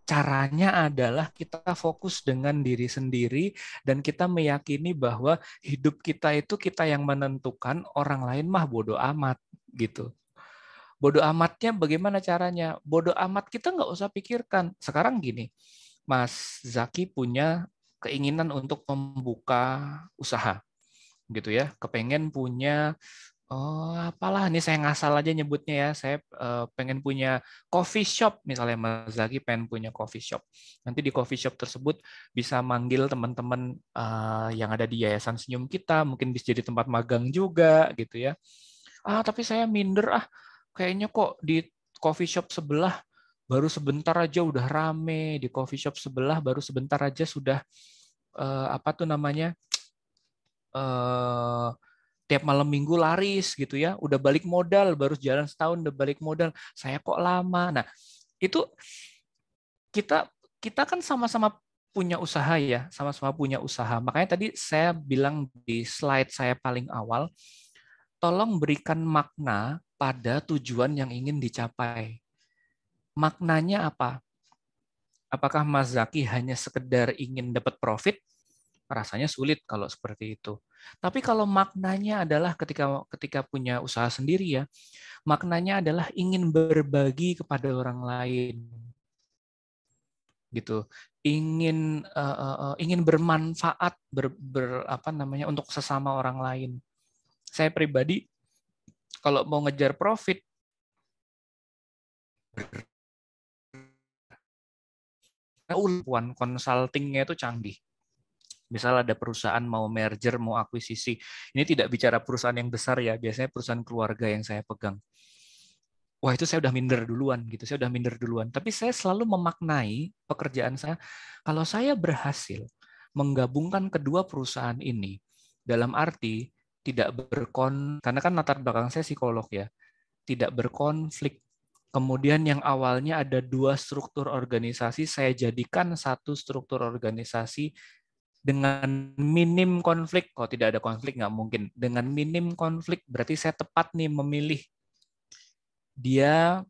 C: caranya adalah kita fokus dengan diri sendiri dan kita meyakini bahwa hidup kita itu kita yang menentukan, orang lain mah bodoh amat gitu. Bodoh amatnya bagaimana caranya? Bodoh amat kita nggak usah pikirkan. Sekarang gini, Mas Zaki punya keinginan untuk membuka usaha gitu ya, kepengen punya apalah ini saya ngasal aja nyebutnya ya. Saya pengen punya coffee shop misalnya, Mas Zaki pengen punya coffee shop. Nanti di coffee shop tersebut bisa manggil teman-teman yang ada di Yayasan Senyum Kita, mungkin bisa jadi tempat magang juga gitu ya. Tapi saya minder kayaknya kok di coffee shop sebelah baru sebentar aja udah rame, di coffee shop sebelah baru sebentar aja sudah apa tuh namanya? Tiap malam minggu laris gitu ya, udah balik modal, baru jalan setahun udah balik modal, saya kok lama. Nah, itu kita kan sama-sama punya usaha ya, sama-sama punya usaha. Makanya tadi saya bilang di slide saya paling awal, tolong berikan makna pada tujuan yang ingin dicapai. Maknanya apa? Apakah Mas Zaki hanya sekedar ingin dapat profit? Rasanya sulit kalau seperti itu. Tapi kalau maknanya adalah ketika punya usaha sendiri ya, maknanya adalah ingin berbagi kepada orang lain, gitu. Ingin bermanfaat apa namanya untuk sesama orang lain. Saya pribadi kalau mau ngejar profit, consultingnya itu canggih. Misal ada perusahaan mau merger, mau akuisisi. Ini tidak bicara perusahaan yang besar ya, biasanya perusahaan keluarga yang saya pegang. Wah, itu saya udah minder duluan gitu. Saya udah minder duluan. Tapi saya selalu memaknai pekerjaan saya, kalau saya berhasil menggabungkan kedua perusahaan ini dalam arti tidak karena kan latar belakang saya psikolog ya, tidak berkonflik Kemudian yang awalnya ada 2 struktur organisasi, saya jadikan 1 struktur organisasi dengan minim konflik. Kalau tidak ada konflik nggak mungkin. Dengan minim konflik berarti saya tepat nih memilih. Dia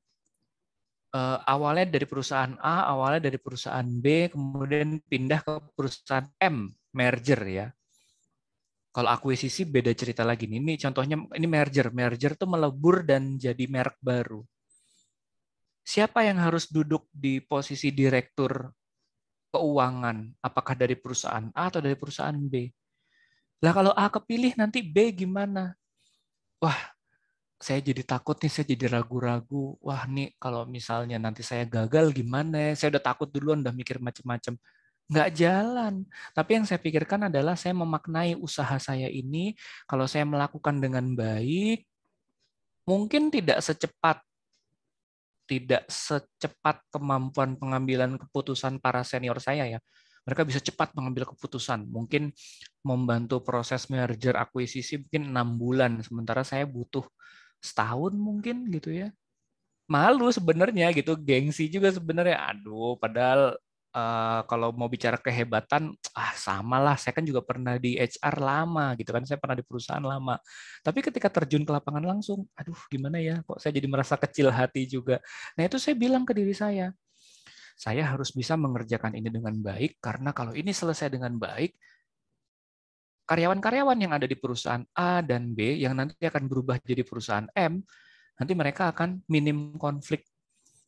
C: awalnya dari perusahaan A, awalnya dari perusahaan B, kemudian pindah ke perusahaan M, merger ya. Kalau akuisisi beda cerita lagi nih. Ini contohnya ini merger. Merger tuh melebur dan jadi merek baru. Siapa yang harus duduk di posisi direktur keuangan? Apakah dari perusahaan A atau dari perusahaan B? Lah kalau A kepilih nanti B gimana? Wah, saya jadi takut nih, saya jadi ragu-ragu. Wah nih kalau misalnya nanti saya gagal gimana? Saya udah takut duluan, udah mikir macam-macam. Nggak jalan. Tapi yang saya pikirkan adalah saya memaknai usaha saya ini, kalau saya melakukan dengan baik, mungkin tidak secepat kemampuan pengambilan keputusan para senior saya ya. Mereka bisa cepat mengambil keputusan. Mungkin membantu proses merger akuisisi mungkin 6 bulan, sementara saya butuh setahun mungkin gitu ya. Malu sebenarnya gitu, gengsi juga sebenarnya. Aduh, padahal kalau mau bicara kehebatan, sama lah. Saya kan juga pernah di HR lama gitu kan, saya pernah di perusahaan lama. Tapi ketika terjun ke lapangan langsung, aduh gimana ya, kok saya jadi merasa kecil hati juga. Nah itu saya bilang ke diri saya harus bisa mengerjakan ini dengan baik, karena kalau ini selesai dengan baik, karyawan-karyawan yang ada di perusahaan A dan B, yang nanti akan berubah jadi perusahaan M, nanti mereka akan minim konflik.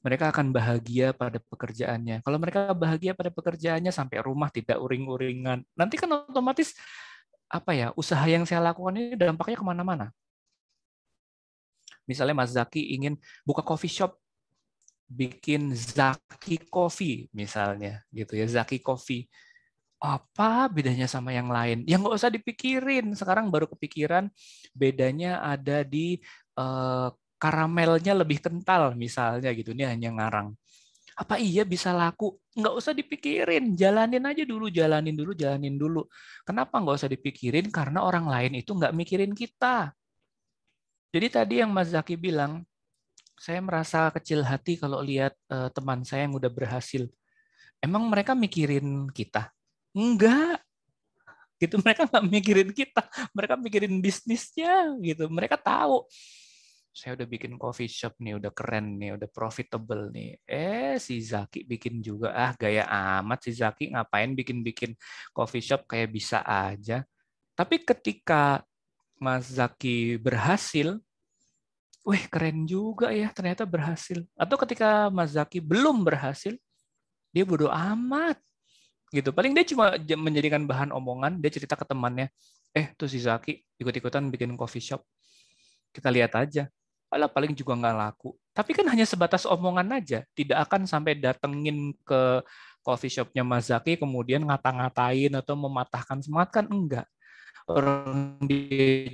C: Mereka akan bahagia pada pekerjaannya. Kalau mereka bahagia pada pekerjaannya sampai rumah tidak uring-uringan, nanti kan otomatis usaha yang saya lakukan ini dampaknya kemana-mana. Misalnya Mas Zaki ingin buka coffee shop, bikin Zaki Coffee misalnya, gitu ya, Zaki Coffee. Apa bedanya sama yang lain? Ya nggak usah dipikirin. Sekarang baru kepikiran bedanya ada di karamelnya lebih kental misalnya gitu. Ini hanya ngarang. Apa iya bisa laku? Nggak usah dipikirin. Jalanin aja dulu, jalanin dulu, jalanin dulu. Kenapa nggak usah dipikirin? Karena orang lain itu nggak mikirin kita. Jadi tadi yang Mas Zaki bilang, saya merasa kecil hati kalau lihat teman saya yang udah berhasil. Emang mereka mikirin kita? Enggak. Gitu, mereka nggak mikirin kita, mereka mikirin bisnisnya gitu. Mereka tahu saya udah bikin coffee shop nih, udah keren nih, udah profitable nih. Si Zaki bikin juga, gaya amat si Zaki, ngapain bikin coffee shop, kayak bisa aja. Tapi ketika Mas Zaki berhasil, wih keren juga ya, ternyata berhasil. Atau ketika Mas Zaki belum berhasil, dia bodo amat gitu. Paling dia cuma menjadikan bahan omongan, dia cerita ke temannya, tuh si Zaki ikut-ikutan bikin coffee shop. Kita lihat aja. Alah paling juga nggak laku. Tapi kan hanya sebatas omongan aja, tidak akan sampai datengin ke coffee shopnya Mas Zaki kemudian ngata-ngatain atau mematahkan semangat, kan enggak. Orang dia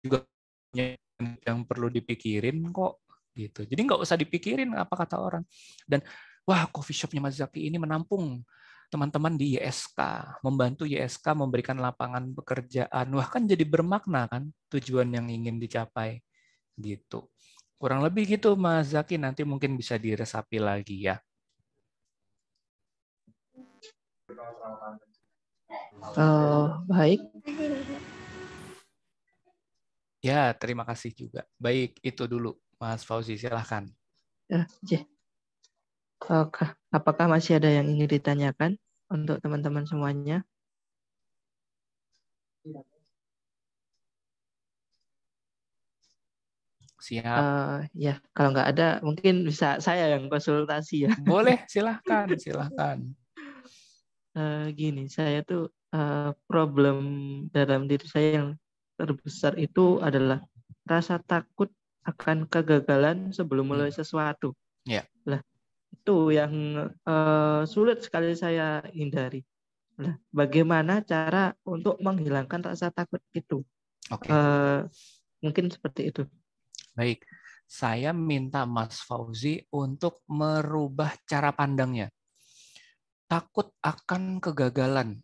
C: juga punya yang perlu dipikirin kok gitu. Jadi nggak usah dipikirin apa kata orang. Dan wah, coffee shopnya Mas Zaki ini menampung teman-teman di YSK, membantu YSK memberikan lapangan pekerjaan. Wah, kan jadi bermakna kan tujuan yang ingin dicapai gitu. Kurang lebih gitu Mas Zaki, nanti mungkin bisa diresapi lagi ya.
B: Baik.
C: Ya, terima kasih juga. Baik, itu dulu Mas Fauzi, silahkan.
B: Apakah masih ada yang ingin ditanyakan untuk teman-teman semuanya?
C: Siap.
B: Ya, kalau nggak ada, mungkin bisa saya yang konsultasi ya.
C: Boleh, silahkan.
B: Gini, saya tuh problem dalam diri saya yang terbesar itu adalah rasa takut akan kegagalan sebelum mulai sesuatu.
C: Ya.
B: Lah, itu yang sulit sekali saya hindari. Nah, bagaimana cara untuk menghilangkan rasa takut itu?
C: Oke.
B: Mungkin seperti itu.
C: Baik, saya minta Mas Fauzi untuk merubah cara pandangnya. Takut akan kegagalan.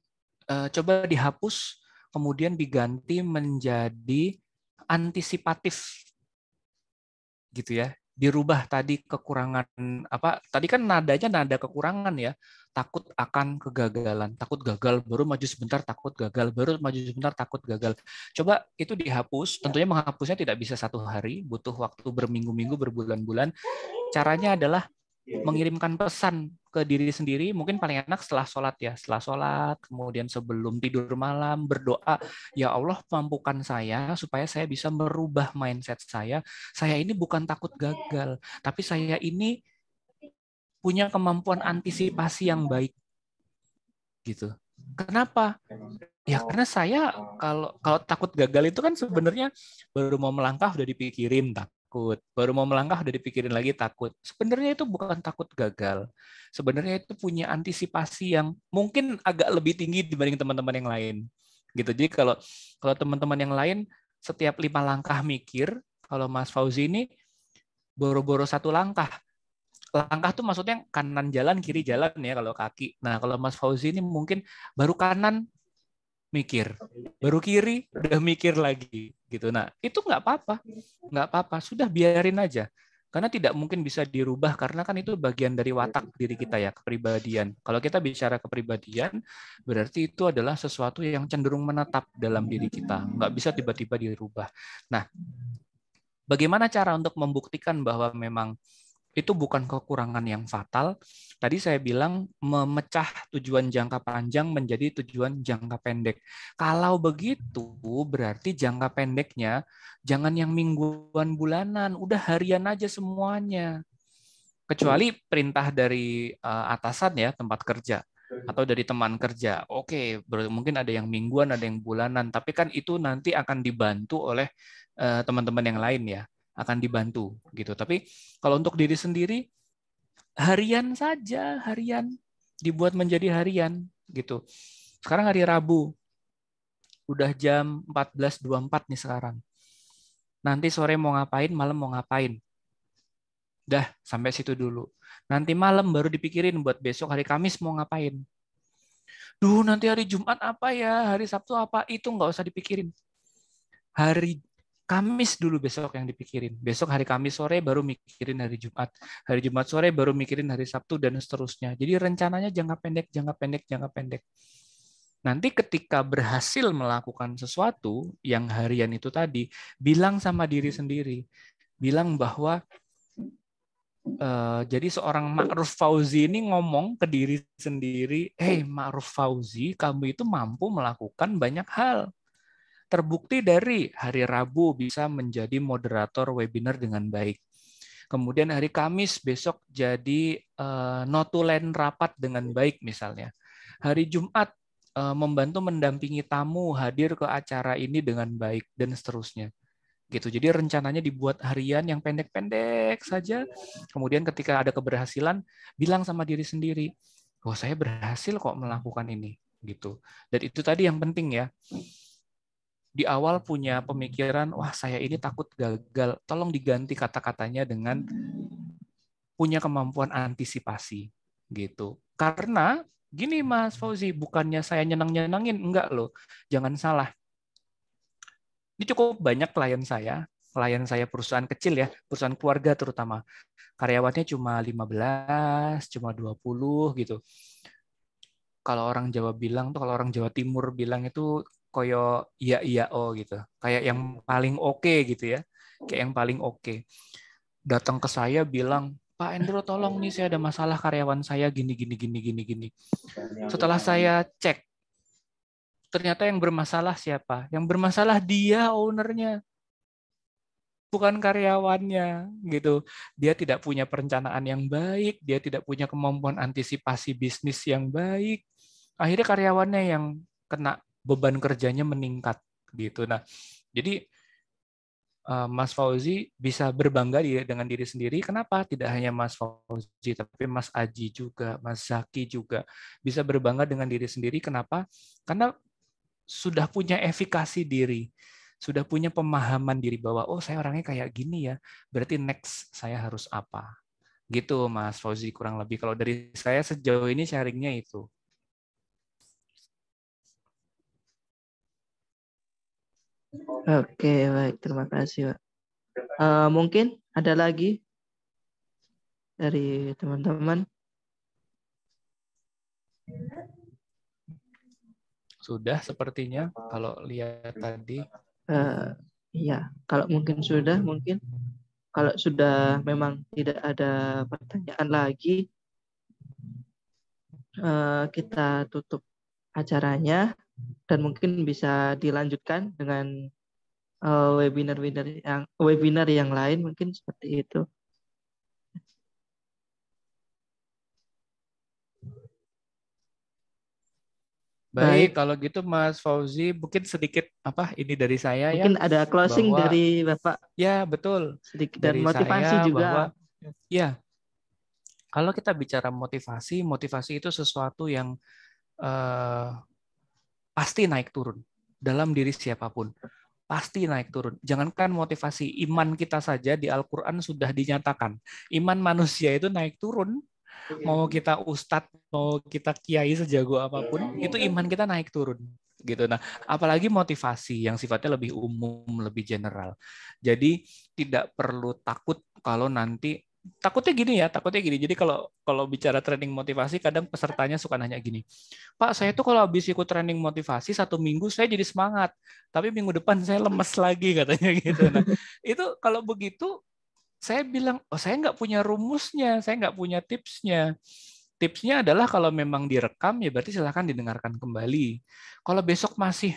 C: Coba dihapus, kemudian diganti menjadi antisipatif. Gitu ya. dirubah tadi kekurangan apa? Tadi kan nadanya nada kekurangan ya. Takut akan kegagalan, takut gagal, baru maju sebentar takut gagal, baru maju sebentar takut gagal. Coba itu dihapus. Tentunya menghapusnya tidak bisa 1 hari, butuh waktu berminggu-minggu, berbulan-bulan. Caranya adalah mengirimkan pesan ke diri sendiri, mungkin paling enak setelah sholat ya, setelah sholat, kemudian sebelum tidur malam, berdoa, ya Allah mampukan saya supaya saya bisa merubah mindset saya ini bukan takut gagal, tapi saya ini punya kemampuan antisipasi yang baik, gitu. Kenapa? Ya karena saya kalau takut gagal itu kan sebenarnya baru mau melangkah udah dipikirin takut, baru mau melangkah udah dipikirin lagi takut. Sebenarnya itu bukan takut gagal. Sebenarnya itu punya antisipasi yang mungkin agak lebih tinggi dibanding teman-teman yang lain. Gitu. Jadi kalau teman-teman yang lain setiap 5 langkah mikir, kalau Mas Fauzi ini boro-boro 1 langkah. Langkah tuh maksudnya kanan jalan, kiri jalan ya kalau kaki. Nah, kalau Mas Fauzi ini mungkin baru kanan mikir, baru kiri udah mikir lagi gitu. Nah itu nggak apa-apa, sudah biarin aja, karena tidak mungkin bisa dirubah karena kan itu bagian dari watak diri kita ya, kepribadian. Kalau kita bicara kepribadian, berarti itu adalah sesuatu yang cenderung menetap dalam diri kita, nggak bisa tiba-tiba dirubah. Nah, bagaimana cara untuk membuktikan bahwa memang itu bukan kekurangan yang fatal? Tadi saya bilang memecah tujuan jangka panjang menjadi tujuan jangka pendek. Kalau begitu, berarti jangka pendeknya jangan yang mingguan bulanan, udah harian aja semuanya. Kecuali perintah dari atasan ya, tempat kerja atau dari teman kerja. Oke, mungkin ada yang mingguan, ada yang bulanan, tapi kan itu nanti akan dibantu oleh teman-teman yang lain ya, akan dibantu gitu. Tapi kalau untuk diri sendiri harian saja, harian dibuat menjadi harian gitu. Sekarang hari Rabu, udah jam 14.24 nih sekarang. Nanti sore mau ngapain, malam mau ngapain. Dah, sampai situ dulu. Nanti malam baru dipikirin buat besok hari Kamis mau ngapain. Duh, nanti hari Jumat apa ya, hari Sabtu apa, itu nggak usah dipikirin. Hari Kamis dulu besok yang dipikirin. Besok hari Kamis sore baru mikirin hari Jumat. Hari Jumat sore baru mikirin hari Sabtu dan seterusnya. Jadi rencananya jangka pendek, jangka pendek, jangka pendek. Nanti ketika berhasil melakukan sesuatu yang harian itu tadi, bilang sama diri sendiri. Bilang bahwa jadi seorang Ma'ruf Fauzi ini ngomong ke diri sendiri, "Hey Ma'ruf Fauzi, kamu itu mampu melakukan banyak hal. Terbukti dari hari Rabu bisa menjadi moderator webinar dengan baik. Kemudian hari Kamis besok jadi notulen rapat dengan baik misalnya. Hari Jumat membantu mendampingi tamu hadir ke acara ini dengan baik dan seterusnya." Gitu. Jadi rencananya dibuat harian yang pendek-pendek saja. Kemudian ketika ada keberhasilan, bilang sama diri sendiri, "Oh, saya berhasil kok melakukan ini." Gitu. Dan itu tadi yang penting ya. Di awal punya pemikiran, wah saya ini takut gagal, tolong diganti kata-katanya dengan punya kemampuan antisipasi gitu. Karena gini Mas Fauzi, bukannya saya nyenang-nyenangin, enggak loh. Jangan salah. Ini cukup banyak klien saya perusahaan kecil ya, perusahaan keluarga terutama. Karyawannya cuma 15, cuma 20 gitu. Kalau orang Jawa bilang tuh, kalau orang Jawa Timur bilang itu koyo iya oh gitu. Kayak yang paling oke gitu ya. Kayak yang paling oke. Datang ke saya bilang, "Pak Endro tolong nih saya ada masalah karyawan saya gini gini gini gini gini." Setelah saya cek, ternyata yang bermasalah siapa? Yang bermasalah dia ownernya, bukan karyawannya gitu. Dia tidak punya perencanaan yang baik, dia tidak punya kemampuan antisipasi bisnis yang baik. Akhirnya karyawannya yang kena beban kerjanya meningkat gitu. Nah, jadi Mas Fauzi bisa berbangga dengan diri sendiri. Kenapa? Tidak hanya Mas Fauzi, tapi Mas Aji juga, Mas Zaki juga bisa berbangga dengan diri sendiri. Kenapa? Karena sudah punya efikasi diri, sudah punya pemahaman diri bahwa oh saya orangnya kayak gini ya, berarti next saya harus apa. Gitu Mas Fauzi kurang lebih. Kalau dari saya sejauh ini sharingnya itu.
B: Oke, baik. Terima kasih, Pak. Mungkin ada lagi dari teman-teman?
C: Sudah sepertinya kalau lihat tadi.
B: Iya, kalau mungkin sudah, mungkin kalau sudah memang tidak ada pertanyaan lagi, kita tutup acaranya dan mungkin bisa dilanjutkan dengan webinar yang lain, mungkin seperti itu.
C: Baik, kalau gitu Mas Fauzi, mungkin sedikit ini dari saya
B: mungkin ada closing
C: bahwa,
B: dari Bapak.
C: Ya, betul.
B: Sedikit dan
C: Dari
B: motivasi
C: saya
B: juga.
C: Bahwa ya, kalau kita bicara motivasi itu sesuatu yang pasti naik turun dalam diri siapapun. Pasti naik turun. Jangankan motivasi, iman kita saja di Al-Quran sudah dinyatakan. Iman manusia itu naik turun. Mau kita ustadz, mau kita kiai sejago apapun, itu iman kita naik turun. Gitu. Nah, apalagi motivasi yang sifatnya lebih umum, lebih general. Jadi tidak perlu takut kalau nanti takutnya gini. Jadi kalau bicara training motivasi, kadang pesertanya suka nanya gini, Pak, saya tuh kalau habis ikut training motivasi 1 minggu saya jadi semangat, tapi minggu depan saya lemes lagi katanya gitu. Nah, itu kalau begitu saya bilang, saya nggak punya rumusnya, saya nggak punya tipsnya. Tipsnya adalah kalau memang direkam, ya berarti silahkan didengarkan kembali. Kalau besok masih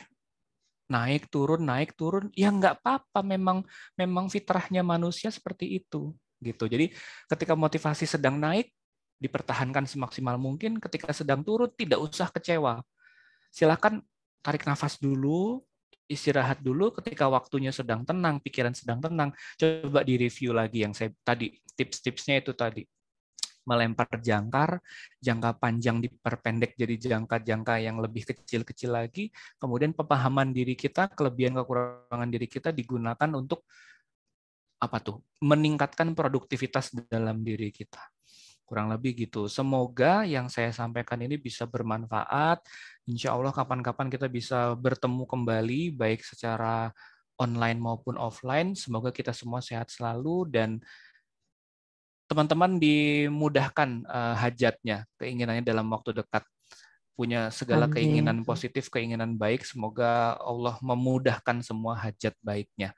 C: naik turun, ya nggak apa-apa. Memang fitrahnya manusia seperti itu. Gitu. Jadi ketika motivasi sedang naik, dipertahankan semaksimal mungkin. Ketika sedang turun, tidak usah kecewa. Silahkan tarik nafas dulu, istirahat dulu. Ketika waktunya sedang tenang, pikiran sedang tenang, coba direview lagi yang saya tadi, tips-tipsnya itu tadi. Melempar jangka panjang diperpendek jadi jangka-jangka yang lebih kecil-kecil lagi, kemudian pemahaman diri kita, kelebihan-kekurangan diri kita digunakan untuk meningkatkan produktivitas dalam diri kita. Kurang lebih gitu. Semoga yang saya sampaikan ini bisa bermanfaat. Insya Allah kapan-kapan kita bisa bertemu kembali, baik secara online maupun offline. Semoga kita semua sehat selalu dan teman-teman dimudahkan hajatnya, keinginannya dalam waktu dekat. Punya segala keinginan positif, keinginan baik. Semoga Allah memudahkan semua hajat baiknya.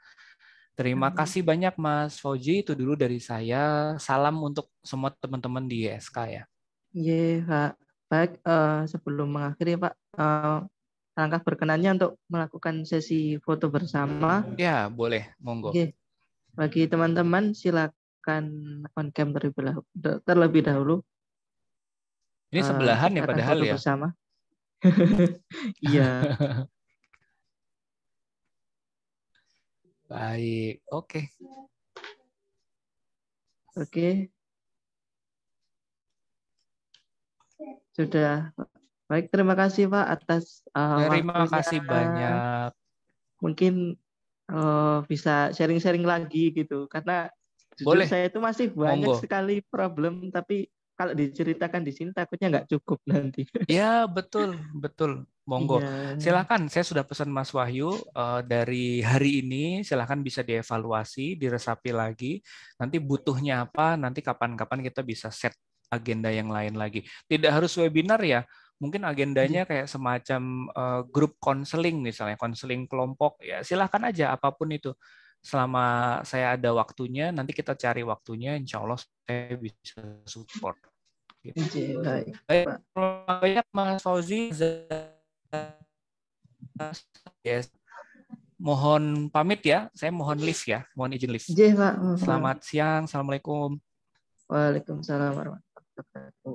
C: Terima kasih banyak Mas Fauzi, itu dulu dari saya. Salam untuk semua teman-teman di YSK ya.
B: Iya Pak. Baik, sebelum mengakhiri Pak, langkah berkenannya untuk melakukan sesi foto bersama.
C: Ya, boleh, monggo.
B: Oke. Bagi teman-teman silakan on cam terlebih dahulu.
C: Ini sebelahan ya padahal
B: foto
C: ya.
B: Bersama. Iya.
C: Baik, oke.
B: Oke. Sudah. Baik, terima kasih Pak atas
C: terima
B: waktunya.
C: Kasih banyak.
B: Mungkin bisa sharing-sharing lagi gitu, karena jujur
C: Boleh.
B: saya itu masih banyak
C: Monggo.
B: sekali problem, tapi kalau diceritakan di sini takutnya nggak cukup nanti.
C: Ya, betul. Monggo.
B: Iya.
C: Silakan, saya sudah pesan Mas Wahyu dari hari ini, silakan bisa dievaluasi, diresapi lagi. Nanti butuhnya apa, nanti kapan-kapan kita bisa set agenda yang lain lagi. Tidak harus webinar ya, mungkin agendanya kayak semacam grup konseling misalnya, konseling kelompok, ya silakan aja apapun itu. Selama saya ada waktunya, nanti kita cari waktunya, insya Allah saya bisa support. Gitu.
B: Baik,
C: banyak Mas Fauzi. Yes. Mohon pamit ya, saya mohon lift ya, mohon izin lift.
B: Pak.
C: Selamat siang, assalamualaikum.
B: Waalaikumsalam warahmatullahi wabarakatuh.